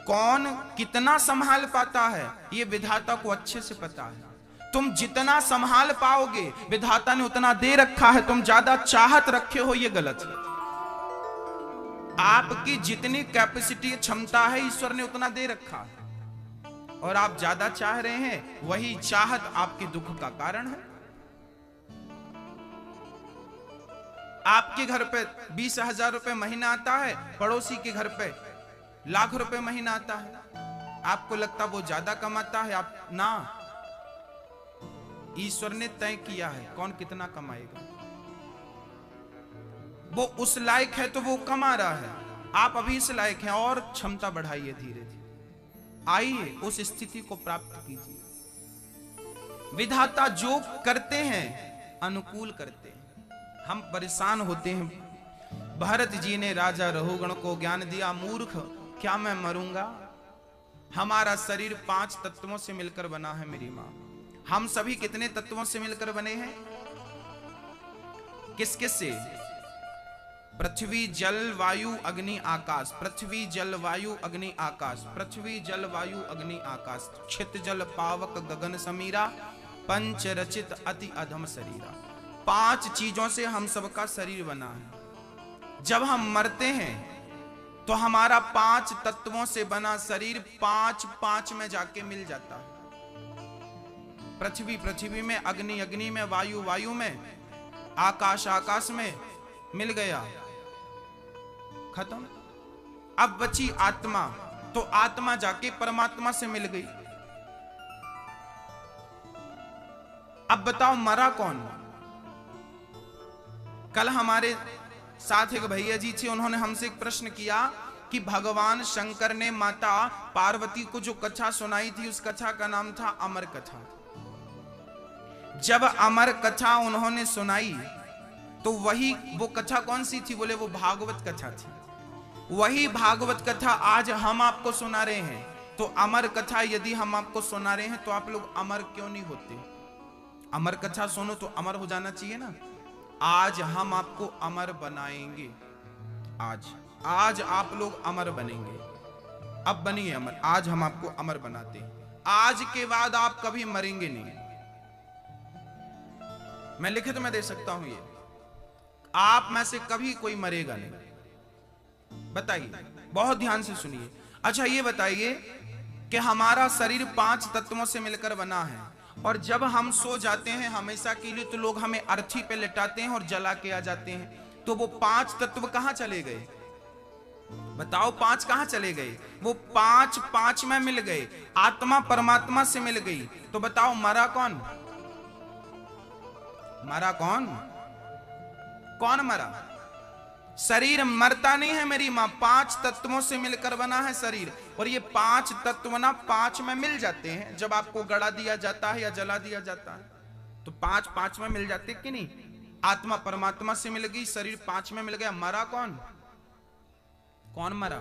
कौन कितना संभाल पाता है ये विधाता को अच्छे से पता है। तुम जितना संभाल पाओगे विधाता ने उतना दे रखा है, तुम ज्यादा चाहत रखे हो ये गलत है। आपकी जितनी कैपेसिटी क्षमता है ईश्वर ने उतना दे रखा है, और आप ज्यादा चाह रहे हैं, वही चाहत आपके दुख का कारण है। आपके घर पे 20,000 रुपए महीना आता है, पड़ोसी के घर पे लाख रुपए महीना आता है। आपको लगता वो ज्यादा कमाता है, आप ना, ईश्वर ने तय किया है कौन कितना कमाएगा। वो उस लायक है तो वो कमा रहा है, आप अभी इस लायक हैं, और क्षमता बढ़ाइए, धीरे धीरे आइए उस स्थिति को प्राप्त कीजिए। विधाता जो करते हैं अनुकूल करते हैं। हम परेशान होते हैं। भरत जी ने राजा रहुगण को ज्ञान दिया, मूर्ख क्या मैं मरूंगा? हमारा शरीर 5 तत्वों से मिलकर बना है मेरी मां। हम सभी कितने तत्वों से मिलकर बने हैं? किस किस से? पृथ्वी जल वायु अग्नि आकाश। पृथ्वी जल वायु अग्नि आकाश। पृथ्वी जल वायु अग्नि आकाश। क्षित जल पावक गगन समीरा, पंच रचित अति अधम शरीरा। 5 चीजों से हम सबका शरीर बना है। जब हम मरते हैं तो हमारा 5 तत्वों से बना शरीर 5 में जाके मिल जाता है। पृथ्वी पृथ्वी में, अग्नि अग्नि में, वायु वायु में, आकाश आकाश में मिल गया, खत्म। अब बची आत्मा, तो आत्मा जाके परमात्मा से मिल गई। अब बताओ मरा कौन? कल हमारे साथ एक भैया जी थे, उन्होंने हमसे एक प्रश्न किया कि भगवान शंकर ने माता पार्वती को जो कथा सुनाई थी, उस कथा का नाम था अमर कथा। जब अमर कथा उन्होंने सुनाई तो वो कथा कौन सी थी? बोले वो भागवत कथा थी। वही भागवत कथा आज हम आपको सुना रहे हैं। तो अमर कथा यदि हम आपको सुना रहे हैं तो आप लोग अमर क्यों नहीं होते? अमर कथा सुनो तो अमर हो जाना चाहिए ना। आज हम आपको अमर बनाएंगे। आज आप लोग अमर बनेंगे। अब बनिए अमर। आज हम आपको अमर बनाते हैं। आज के बाद आप कभी मरेंगे नहीं। मैं लिखित में दे सकता हूं ये, आप में से कभी कोई मरेगा नहीं। बताइए, बहुत ध्यान से सुनिए। अच्छा ये बताइए कि हमारा शरीर 5 तत्वों से मिलकर बना है, और जब हम सो जाते हैं हमेशा के लिए तो लोग हमें अर्थी पे लिटाते हैं और जला के आ जाते हैं। तो वो 5 तत्व कहां चले गए? बताओ 5 कहां चले गए? वो 5 में मिल गए। आत्मा परमात्मा से मिल गई। तो बताओ मरा कौन? मरा कौन? कौन मरा? शरीर मरता नहीं है मेरी मां। 5 तत्वों से मिलकर बना है शरीर, और ये 5 तत्व ना 5 में मिल जाते हैं। जब आपको गड़ा दिया जाता है या जला दिया जाता है तो 5 में मिल जाते कि नहीं? आत्मा परमात्मा से मिल गई, शरीर 5 में मिल गया। मरा कौन? कौन मरा?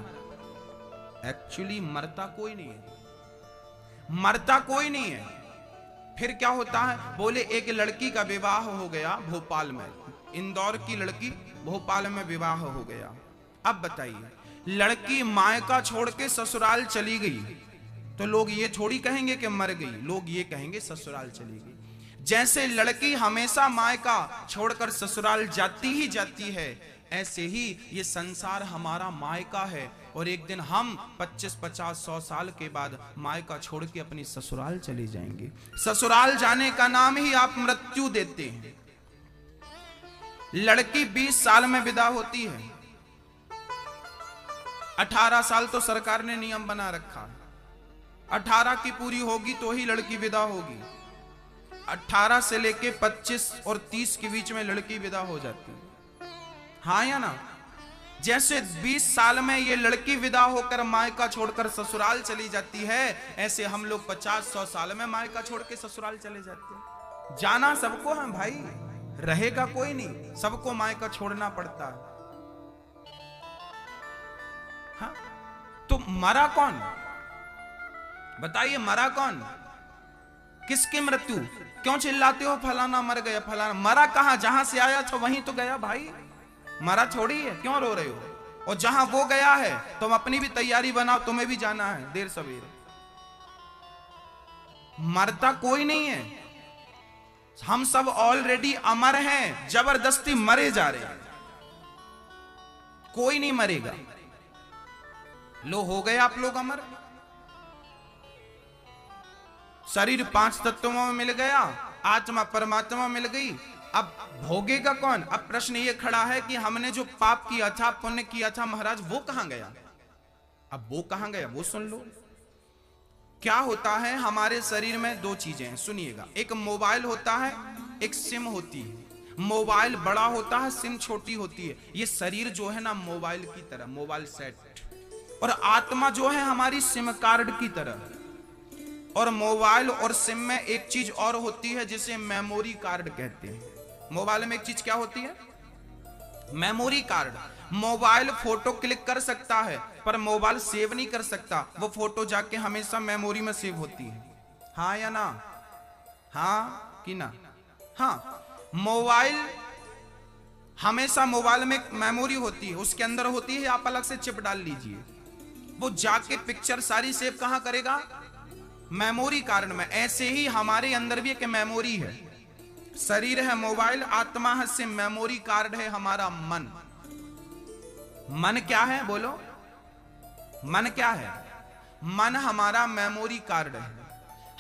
एक्चुअली मरता कोई नहीं है। मरता कोई नहीं है। फिर क्या होता है? बोले एक लड़की का विवाह हो गया भोपाल में, इंदौर की लड़की, भोपाल में विवाह हो गया। अब बताइए, लड़की मायका छोड़ के ससुराल चली गई तो लोग ये थोड़ी कहेंगे कि मर गई, लोग ये कहेंगे ससुराल चली गई। जैसे लड़की हमेशा मायका छोड़कर ससुराल जाती ही जाती है, ऐसे ही ये संसार हमारा मायका है, और एक दिन हम 25, 50, 100 साल के बाद मायका छोड़ के अपनी ससुराल चले जाएंगे। ससुराल जाने का नाम ही आप मृत्यु देते हैं। लड़की 20 साल में विदा होती है। 18 साल तो सरकार ने नियम बना रखा। 18 की पूरी होगी तो ही लड़की विदा होगी। 18 से लेके 25 और 30 के बीच में लड़की विदा हो जाती है। हाँ या ना? जैसे 20 साल में ये लड़की विदा होकर मायका छोड़कर ससुराल चली जाती है, ऐसे हम लोग 50-100 साल में मायका छोड़ के ससुराल चले जाते हैं। जाना सबको है भाई, रहेगा कोई नहीं। सबको मायका छोड़ना पड़ता है। हाँ? तो मरा कौन? बताइए मरा कौन? किसकी मृत्यु? क्यों चिल्लाते हो फलाना मर गया फलाना? मरा कहां? जहां से आया था वहीं तो गया भाई। मरा थोड़ी है, क्यों रो रहे हो? और जहां वो गया है तुम अपनी भी तैयारी बनाओ, तुम्हें भी जाना है देर सवेर। मरता कोई नहीं है। हम सब ऑलरेडी अमर हैं, जबरदस्ती मरे जा रहे हैं। कोई नहीं मरेगा। लो हो गए आप लोग अमर। शरीर 5 तत्वों में मिल गया, आत्मा परमात्मा मिल गई। अब भोगेगा कौन? अब प्रश्न ये खड़ा है कि हमने जो पाप किया था, पुण्य किया था महाराज, वो कहां गया? अब वो कहां गया वो सुन लो। क्या होता है हमारे शरीर में? 2 चीजें हैं, सुनिएगा। एक मोबाइल होता है, एक सिम होती है। मोबाइल बड़ा होता है, सिम छोटी होती है। ये शरीर जो है ना मोबाइल की तरह, मोबाइल सेट, और आत्मा जो है हमारी सिम कार्ड की तरह। और मोबाइल और सिम में एक चीज और होती है जिसे मेमोरी कार्ड कहते हैं। मोबाइल में एक चीज क्या होती है? Memory card. Mobile photo click कर सकता है पर मोबाइल सेव नहीं कर सकता। वो फोटो जाके हमेशा मेमोरी में सेव होती है। हाँ या ना? हाँ कि ना? हाँ। मोबाइल हमेशा, मोबाइल में एक मेमोरी होती है, उसके अंदर होती है, आप अलग से चिप डाल लीजिए। वो जाके पिक्चर सारी सेव कहां करेगा? मेमोरी कार्ड में। ऐसे ही हमारे अंदर भी एक मेमोरी है। शरीर है मोबाइल, आत्मा है सिम, मेमोरी कार्ड है हमारा मन। मन क्या है बोलो? मन क्या है? मन हमारा मेमोरी कार्ड है।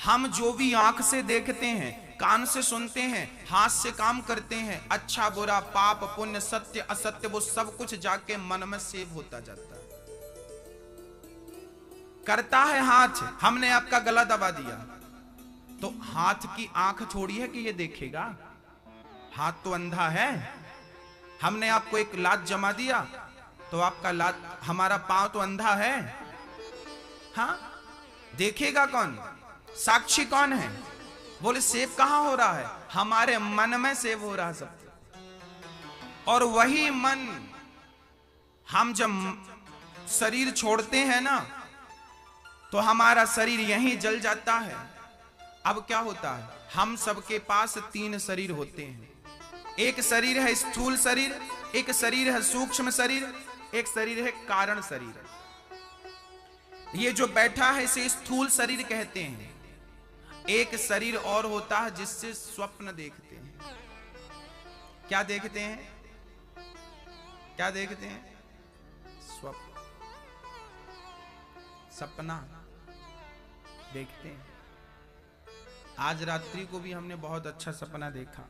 हम जो भी आंख से देखते हैं, कान से सुनते हैं, हाथ से काम करते हैं, अच्छा बुरा, पाप पुण्य, सत्य असत्य, वो सब कुछ जाके मन में सेव होता जाता है। करता है हाथ, हमने आपका गला दबा दिया तो हाथ की आंख थोड़ी है कि ये देखेगा? हाथ तो अंधा है। हमने आपको एक लात जमा दिया तो आपका लात, हमारा पांव तो अंधा है, हाँ, देखेगा कौन, साक्षी कौन है? बोले सेव कहां हो रहा है? हमारे मन में सेव हो रहा सब। और वही मन हम जब शरीर छोड़ते हैं ना तो हमारा शरीर यहीं जल जाता है। अब क्या होता है, हम सबके पास 3 शरीर होते हैं। एक शरीर है स्थूल शरीर, एक शरीर है सूक्ष्म शरीर, एक शरीर है कारण शरीर। ये जो बैठा है इसे स्थूल शरीर कहते हैं। एक शरीर और होता है जिससे स्वप्न देखते हैं। क्या देखते हैं? क्या देखते हैं? स्वप्न, सपना देखते हैं। आज रात्रि को भी हमने बहुत अच्छा सपना देखा।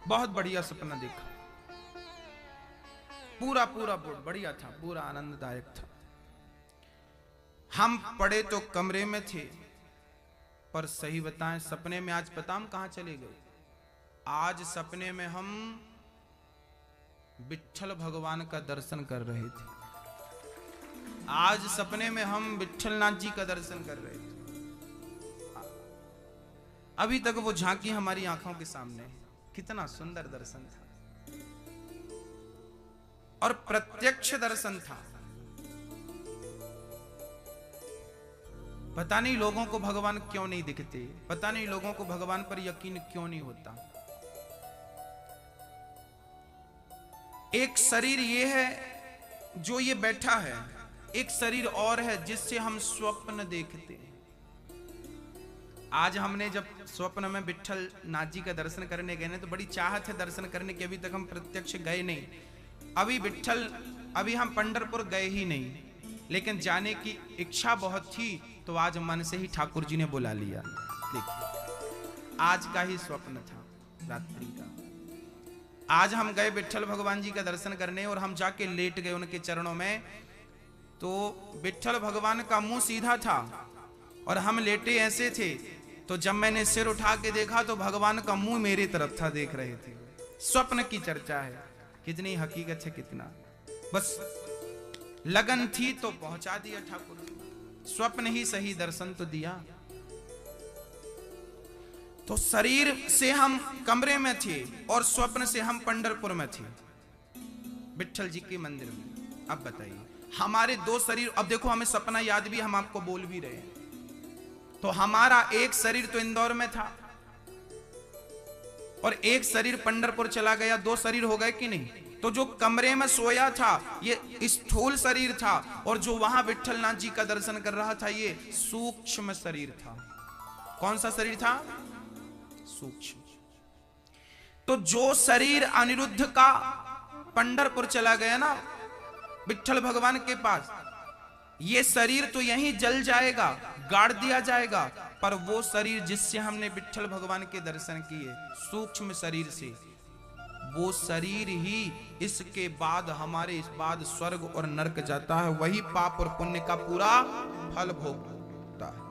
बहुत बढ़िया सपना देखा, पूरा बढ़िया था, पूरा आनंददायक था। हम पड़े तो कमरे में थे, पर सही बताएं सपने में आज पता हम कहां चले गए? आज सपने में हम विट्ठल भगवान का दर्शन कर रहे थे। आज सपने में हम विट्ठलनाथ जी का दर्शन कर रहे थे। अभी तक वो झांकी हमारी आंखों के सामने है। कितना सुंदर दर्शन था और प्रत्यक्ष दर्शन था। पता नहीं लोगों को भगवान क्यों नहीं दिखते, पता नहीं लोगों को भगवान पर यकीन क्यों नहीं होता। एक शरीर ये है जो ये बैठा है, एक शरीर और है जिससे हम स्वप्न देखते हैं। आज हमने जब स्वप्न में विट्ठल नाथ जी का दर्शन करने गए ना तो बड़ी चाहत है दर्शन करने की। अभी तक हम प्रत्यक्ष गए नहीं, अभी हम पंढरपुर गए ही नहीं, लेकिन जाने की इच्छा बहुत थी। तो आज मन से ही ठाकुर जी ने बुला लिया। देखिए आज का ही स्वप्न था रात्रि का। आज हम गए विट्ठल भगवान जी का दर्शन करने और हम जाके लेट गए उनके चरणों में। तो विट्ठल भगवान का मुंह सीधा था और हम लेटे ऐसे थे। तो जब मैंने सिर उठा के देखा तो भगवान का मुंह मेरी तरफ था, देख रहे थे। स्वप्न की चर्चा है, कितनी हकीकत है, कितना बस लगन थी तो पहुंचा दिया ठाकुर। स्वप्न ही सही, दर्शन तो दिया। तो शरीर से हम कमरे में थे और स्वप्न से हम पंढरपुर में थे, विट्ठल जी के मंदिर में। अब बताइए हमारे 2 शरीर। अब देखो हमें सपना याद भी, हम आपको बोल भी रहे हैं। तो हमारा एक शरीर तो इंदौर में था और एक शरीर पंढरपुर चला गया। 2 शरीर हो गए कि नहीं? तो जो कमरे में सोया था ये स्थूल शरीर था और जो वहां विट्ठलनाथ जी का दर्शन कर रहा था ये सूक्ष्म शरीर था। कौन सा शरीर था? सूक्ष्म। तो जो शरीर अनिरुद्ध का पंढरपुर चला गया ना विट्ठल भगवान के पास, ये शरीर तो यहीं जल जाएगा, गाड़ दिया जाएगा। पर वो शरीर जिससे हमने विट्ठल भगवान के दर्शन किए, सूक्ष्म शरीर से, वो शरीर ही इसके बाद हमारे इस बाद स्वर्ग और नरक जाता है। वही पाप और पुण्य का पूरा फल भोगता है।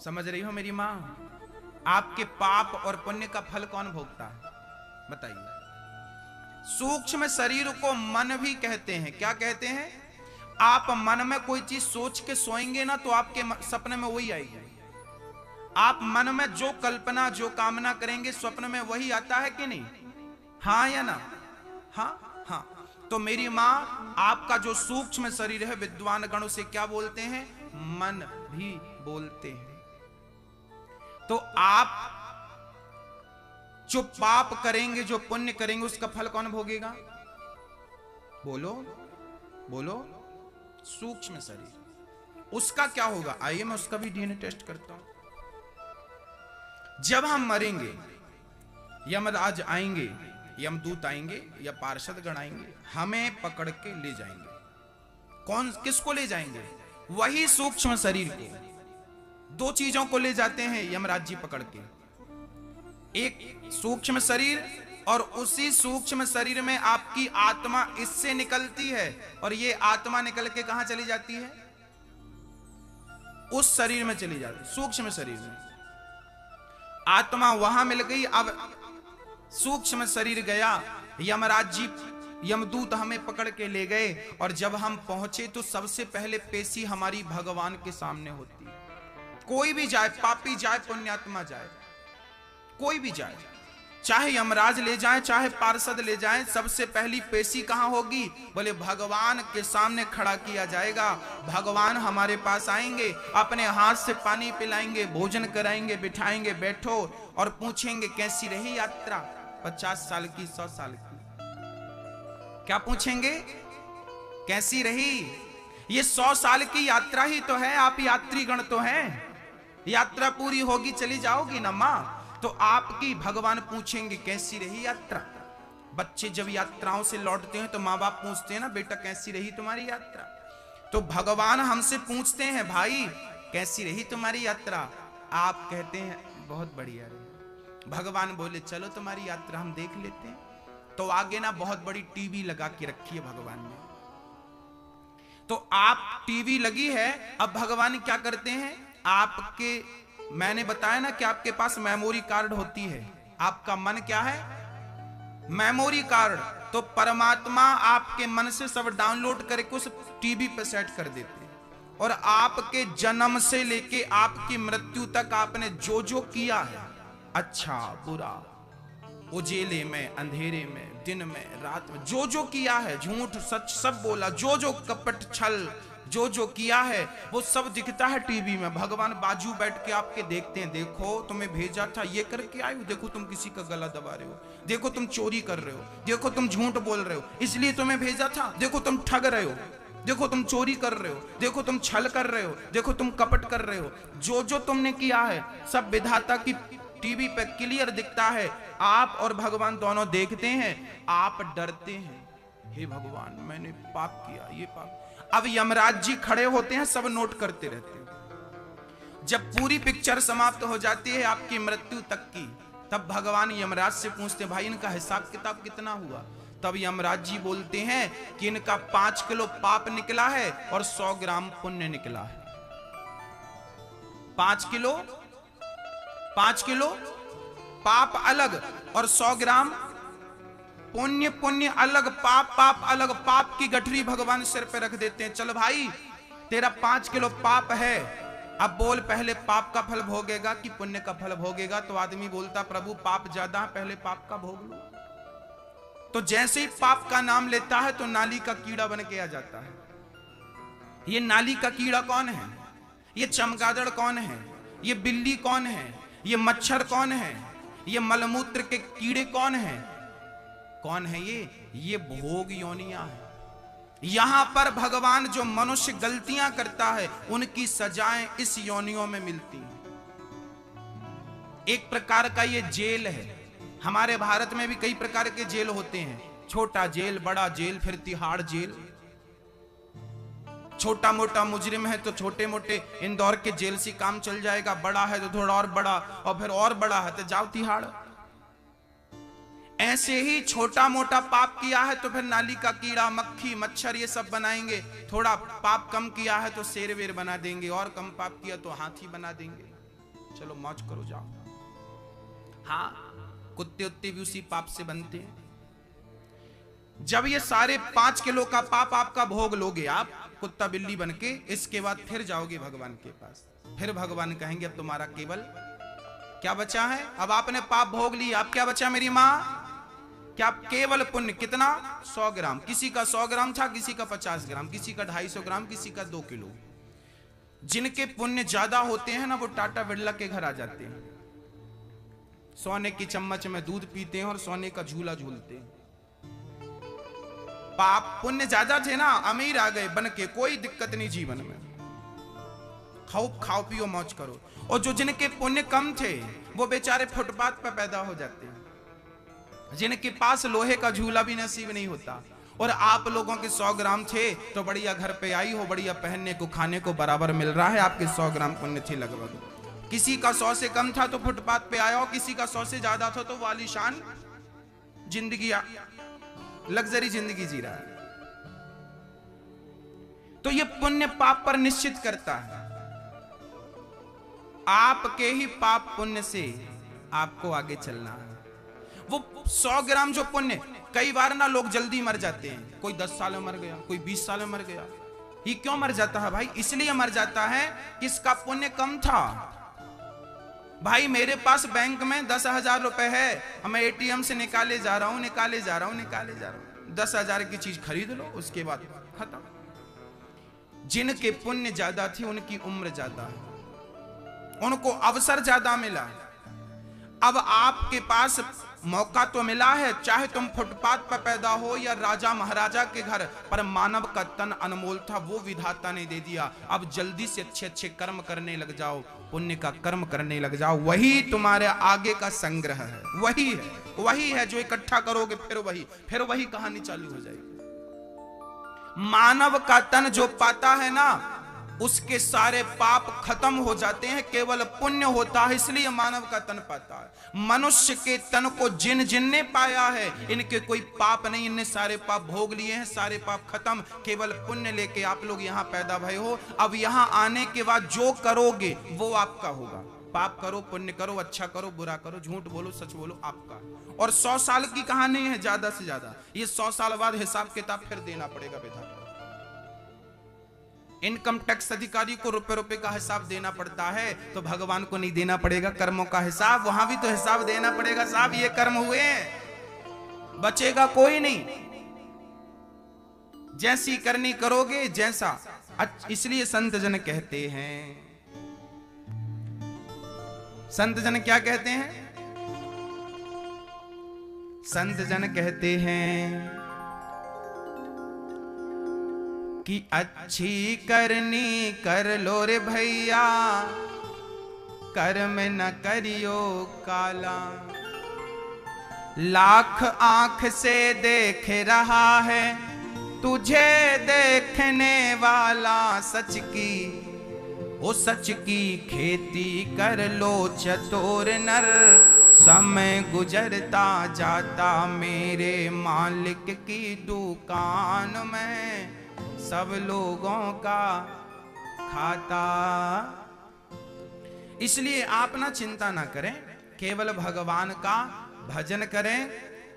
समझ रही हो मेरी मां? आपके पाप और पुण्य का फल कौन भोगता है बताइए? सूक्ष्म शरीर को मन भी कहते हैं। क्या कहते हैं? आप मन में कोई चीज सोच के सोएंगे ना तो आपके सपने में वही आएगी। आप मन में जो कल्पना, जो कामना करेंगे स्वप्न में वही आता है कि नहीं? हाँ या ना? हाँ हाँ। तो मेरी मां आपका जो सूक्ष्म शरीर है विद्वान गण उसे क्या बोलते हैं? मन भी बोलते हैं। तो आप जो पाप करेंगे, जो पुण्य करेंगे, उसका फल कौन भोगेगा? बोलो बोलो। सूक्ष्म शरीर। उसका क्या होगा? आइए मैं उसका भी डीएनए टेस्ट करता हूं। जब हम मरेंगे, यमराज आएंगे, यमदूत आएंगे या पार्षद गण आएंगे, हमें पकड़ के ले जाएंगे। कौन, किसको ले जाएंगे? वही सूक्ष्म शरीर को। 2 चीजों को ले जाते हैं यमराज जी पकड़ के, एक सूक्ष्म शरीर और उसी सूक्ष्म शरीर में आपकी आत्मा इससे निकलती है और ये आत्मा निकल के कहां चली जाती है? उस शरीर में चली जाती, सूक्ष्म शरीर में। आत्मा वहां मिल गई, अब सूक्ष्म शरीर गया, यमराज जी यमदूत हमें पकड़ के ले गए, और जब हम पहुंचे तो सबसे पहले पेशी हमारी भगवान के सामने होती है। कोई भी जाए, पापी जाए, पुण्यात्मा जाए, कोई भी जाए, चाहे यमराज ले जाए, चाहे पार्षद ले जाए, सबसे पहली पेशी कहां होगी? बोले भगवान के सामने खड़ा किया जाएगा। भगवान हमारे पास आएंगे, अपने हाथ से पानी पिलाएंगे, भोजन कराएंगे, बिठाएंगे, बैठो, और पूछेंगे कैसी रही यात्रा, 50 साल की, 100 साल की। क्या पूछेंगे? कैसी रही? ये 100 साल की यात्रा ही तो है, आप यात्रीगण तो हैं, यात्रा पूरी होगी चली जाओगी ना मां, तो आपकी भगवान पूछेंगे कैसी रही यात्रा। बच्चे जब यात्राओं से लौटते हैं तो माँ बाप पूछते हैं ना, बेटा कैसी रही तुम्हारी यात्रा? तो भगवान हमसे पूछते हैं, भाई कैसी रही तुम्हारी यात्रा? आप कहते हैं बहुत बढ़िया रही। भगवान बोले चलो तुम्हारी यात्रा हम देख लेते हैं। तो आगे ना बहुत बड़ी टीवी लगा के रखी है भगवान ने, तो आप टीवी लगी है, अब भगवान क्या करते हैं, आपके, मैंने बताया ना कि आपके पास मेमोरी कार्ड होती है, आपका मन क्या है? Memory card. तो परमात्मा आपके मन से सब डाउनलोड करके उस टीवी पे सेट कर देते हैं, और आपके जन्म से लेके आपकी मृत्यु तक आपने जो जो किया है, अच्छा बुरा, उजेले में, अंधेरे में, दिन में, रात में, जो जो किया है, झूठ सच सब बोला, जो जो कपट छल जो जो किया है, वो सब दिखता है टीवी में। भगवान बाजू बैठ के आपके देखते हैं, देखो तुम्हें भेजा था, ये करके आए हो, देखो तुम किसी का गला दबा रहे हो, देखो तुम चोरी कर रहे हो, देखो तुम झूठ बोल रहे हो, इसलिए तुम्हें भेजा था, देखो तुम ठग रहे हो, देखो तुम चोरी कर रहे हो, देखो तुम छल कर रहे हो, देखो तुम कपट कर रहे हो, जो जो तुमने किया है सब विधाता की टीवी पे क्लियर दिखता है। आप और भगवान दोनों देखते हैं, आप डरते हैं, हे भगवान मैंने पाप किया, ये पाप। अब यमराज जी खड़े होते हैं, सब नोट करते रहते हैं। जब पूरी पिक्चर समाप्त हो जाती है आपकी मृत्यु तक की, तब भगवान यमराज से पूछते, भाई इनका हिसाब किताब कितना हुआ? तब यमराज जी बोलते हैं कि इनका 5 किलो पाप निकला है और 100 ग्राम पुण्य निकला है। 5 किलो पाप अलग और 100 ग्राम पुण्य, पुण्य अलग, पाप पाप अलग। पाप की गठरी भगवान सिर पे रख देते हैं, चल भाई तेरा 5 किलो पाप है, अब बोल पहले पाप का फल भोगेगा कि पुण्य का फल भोगेगा? तो आदमी बोलता, प्रभु पाप ज्यादा है, पहले पाप का भोग लो। तो जैसे ही पाप का नाम लेता है तो नाली का कीड़ा बन के आ जाता है। ये नाली का कीड़ा कौन है? ये चमगादड़ कौन है? ये बिल्ली कौन है? ये मच्छर कौन है? ये मलमूत्र के कीड़े कौन है? कौन है ये भोग योनियां है। यहां पर भगवान जो मनुष्य गलतियां करता है उनकी सजाएं इस योनियों में मिलती हैं। एक प्रकार का ये जेल है। हमारे भारत में भी कई प्रकार के जेल होते हैं, छोटा जेल, बड़ा जेल, फिर तिहाड़ जेल। छोटा मोटा मुजरिम है तो छोटे मोटे इंदौर के जेल से काम चल जाएगा, बड़ा है तो थोड़ा और बड़ा, और फिर और बड़ा है तो जाओ तिहाड़। ऐसे ही छोटा मोटा पाप किया है तो फिर नाली का कीड़ा, मक्खी, मच्छर ये सब बनाएंगे। थोड़ा पाप कम किया है तो शेर वेर बना देंगे, और कम पाप किया तो हाथी बना देंगे। चलो मौज करो जाओ। हाँ, कुत्ते उत्ते भी उसी पाप से बनते हैं। जब ये सारे 5 किलो का पाप आपका भोग लोगे आप कुत्ता बिल्ली बनके, इसके बाद फिर जाओगे भगवान के पास। फिर भगवान कहेंगे अब तुम्हारा केवल क्या बचा है? अब आपने पाप भोग लिया, अब क्या बचा मेरी माँ? क्या केवल पुण्य कितना? 100 ग्राम। किसी का 100 ग्राम था, किसी का 50 ग्राम, किसी का 250 ग्राम, किसी का 2 किलो। जिनके पुण्य ज्यादा होते हैं ना वो टाटा बिरला के घर आ जाते हैं, सोने की चम्मच में दूध पीते हैं और सोने का झूला झूलते हैं। पाप पुण्य ज्यादा थे ना, अमीर आ गए बन के, कोई दिक्कत नहीं जीवन में, खाओ पियो मौज करो। और जो जिनके पुण्य कम थे वो बेचारे फुटपाथ पर पैदा हो जाते हैं, जिनके पास लोहे का झूला भी नसीब नहीं होता। और आप लोगों के 100 ग्राम थे तो बढ़िया घर पे आई हो, बढ़िया पहनने को खाने को बराबर मिल रहा है, आपके 100 ग्राम पुण्य थे लगभग। किसी का 100 से कम था तो फुटपाथ पे आया हो, किसी का 100 से ज्यादा था तो वालीशान जिंदगी, लग्जरी जिंदगी जी रहा है। तो ये पुण्य पाप पर निश्चित करता है। आपके ही पाप पुण्य से आपको आगे चलना है। वो 100 ग्राम जो पुण्य, कई बार ना लोग जल्दी मर जाते हैं, कोई 10 साल में मर गया, कोई 20 साल में मर गया। ये क्यों मर जाता है भाई? इसलिए मर जाता है कि इसका पुण्य कम था। भाई मेरे पास बैंक में 10,000 रुपए है, मैं एटीएम से निकाले जा रहा हूं 10,000 की चीज खरीद लो, उसके बाद खत्म। जिनके पुण्य ज्यादा थी उनकी उम्र ज्यादा है, उनको अवसर ज्यादा मिला। अब आपके पास मौका तो मिला है, चाहे तुम फुटपाथ पर पैदा हो या राजा महाराजा के घर, पर मानव का तन अनमोल था, वो विधाता ने दे दिया। अब जल्दी से अच्छे अच्छे कर्म करने लग जाओ, पुण्य का कर्म करने लग जाओ, वही तुम्हारे आगे का संग्रह है। वही है जो इकट्ठा करोगे, फिर वही कहानी चालू हो जाएगी। मानव का तन जो पाता है ना, उसके सारे पाप खत्म हो जाते हैं, केवल पुण्य होता है, इसलिए मानव का तन पाता है। मनुष्य के तन को जिन ने पाया है, इनके कोई पाप नहीं, इनने सारे पाप भोग लिए हैं, सारे पाप खत्म, केवल पुण्य लेके आप लोग यहाँ पैदा भए हो। अब यहाँ आने के बाद जो करोगे वो आपका होगा। पाप करो, पुण्य करो, अच्छा करो, बुरा करो, झूठ बोलो, सच बोलो, आपका। और 100 साल की कहानी है, ज्यादा से ज्यादा। ये 100 साल बाद हिसाब किताब फिर देना पड़ेगा विधाता। इनकम टैक्स अधिकारी को रुपए का हिसाब देना पड़ता है, तो भगवान को नहीं देना पड़ेगा कर्मों का हिसाब? वहां भी तो हिसाब देना पड़ेगा। साहब ये कर्म हुए हैं, बचेगा कोई नहीं। जैसी करनी करोगे, जैसा। इसलिए संत जन कहते हैं, संत जन क्या कहते हैं? संत जन कहते हैं कि अच्छी करनी कर लो रे भैया, कर्म न करियो काला। लाख आंख से देख रहा है तुझे देखने वाला, सच की ओ सच की खेती कर लो चतुर नर। समय गुजरता जाता मेरे मालिक की दुकान में, सब लोगों का खाता। इसलिए आप ना चिंता ना करें, केवल भगवान का भजन करें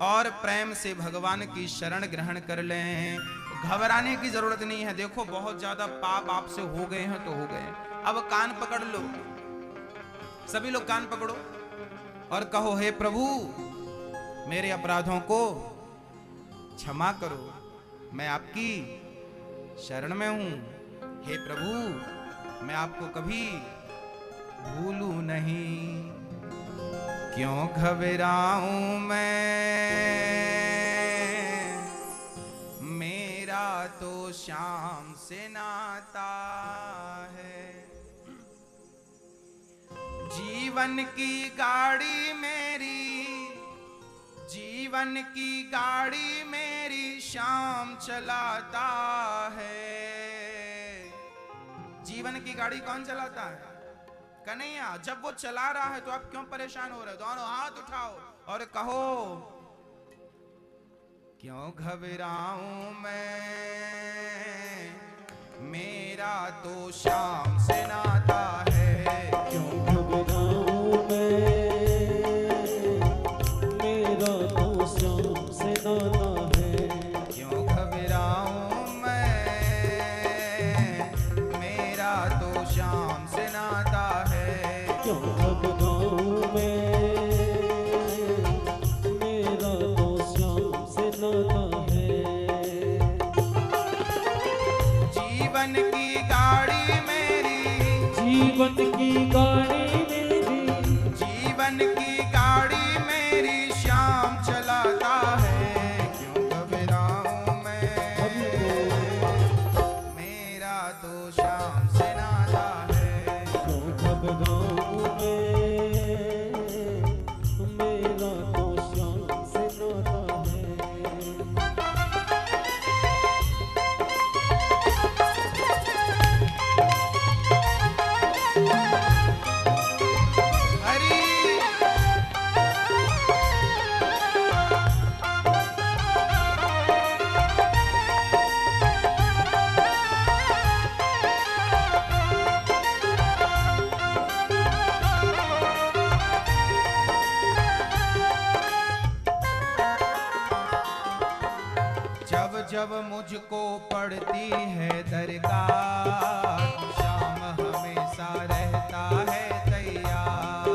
और प्रेम से भगवान की शरण ग्रहण कर लें। घबराने की जरूरत नहीं है। देखो बहुत ज्यादा पाप आपसे हो गए हैं तो हो गए, अब कान पकड़ लो, सभी लोग कान पकड़ो और कहो, हे प्रभु मेरे अपराधों को क्षमा करो, मैं आपकी शरण में हूं। हे प्रभु मैं आपको कभी भूलूं नहीं, क्यों घबराऊं मैं, मेरा तो श्याम से नाता है। जीवन की गाड़ी मेरी, जीवन की गाड़ी मेरी श्याम चलाता है। जीवन की गाड़ी कौन चलाता है? कन्हैया। जब वो चला रहा है तो आप क्यों परेशान हो रहे? दोनों हाथ उठाओ और कहो, क्यों घबराऊं मैं, मेरा तो श्याम से नाता है। क्यों घबराऊं मैं, मेरा तो श्याम से नाता है। क्यों घबराऊं मैं, मेरा तो श्याम से नाता है। क्यों घबराऊं मैं, मेरा तो श्याम से नाता है। जीवन की गाड़ी मेरी, जीवन की गाड़ी मेरी, जीवन की गाड़ी मेरी श्याम चलाता है। क्यों घबराऊं मैं, मेरा तो श्याम से नाता है। क्यों घबराऊं मैं, मेरा तो श्याम से नाता है। हरि जब जब मुझको पड़ती है दरकार, शाम हमेशा रहता है तैयार।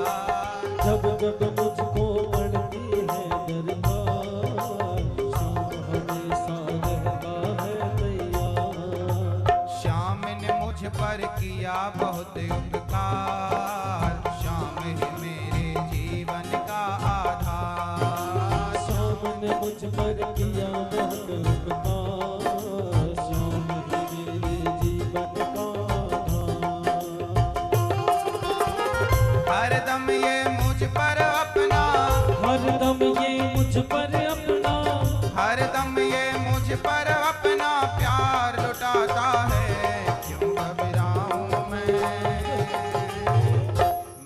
जब जब मुझको पड़ती है दरकार, शाम हमेशा रहता है तैयार। श्याम ने मुझ पर किया बहुत उपकार, श्याम ही मेरे जीवन का आधार। शाम ने मुझ पर किया बहुत उपकार, शाम ही मेरे जीवन का आधार। हरदम ये मुझ पर अपना, हरदम ये मुझ पर अपना, हरदम ये मुझ पर अपना प्यार लुटाता है। क्यों घबराऊं मैं,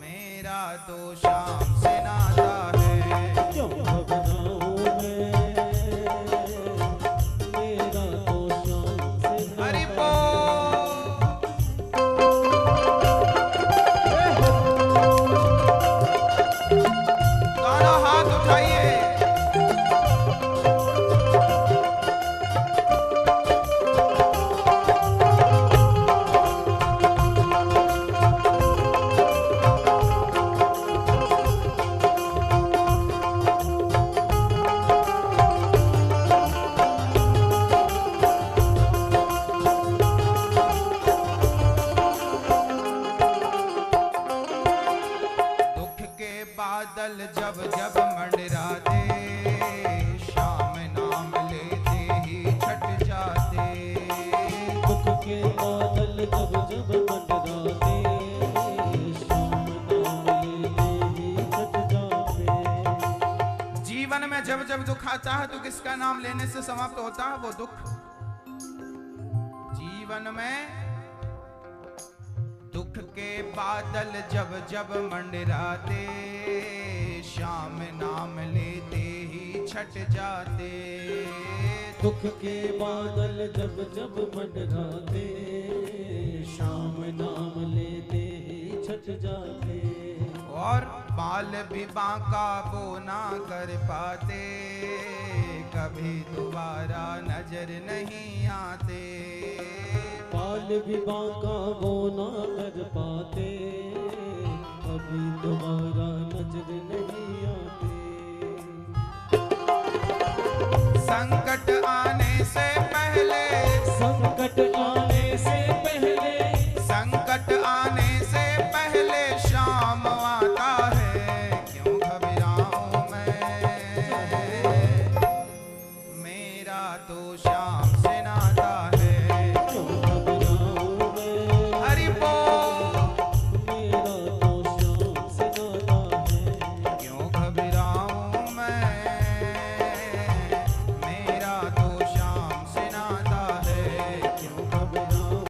मेरा तो शाम से नाता है। क्यों घबराऊं मैं, मेरा तो शाम से हरि नाता बोल। दोनों हाथ उठाइए। दुख के बादल जब जब मंडराते, शाम नाम लेते ही छट जाते। दुख के बादल जब जब मंडराते, शाम नाम लेते ही छट जाते। जीवन में जब जब दुख आता है तो किसका नाम लेने से समाप्त होता है वो दुख? जीवन में दुख के बादल जब जब मंडराते, शाम नाम लेते ही छट जाते। दुख के बादल जब जब मंडराते, शाम नाम लेते ही छट जाते। और बाल भी बांका वो ना कर पाते, कभी दोबारा नजर नहीं आते। बाल भी बांका वो ना कर पाते, कभी दोबारा नजर नहीं आते। संकट आने से पहले, संकट आने से पहले, संकट आने से पहले शाम आता है। क्यों घबराऊं मैं, मेरा तो शाम से नाता है।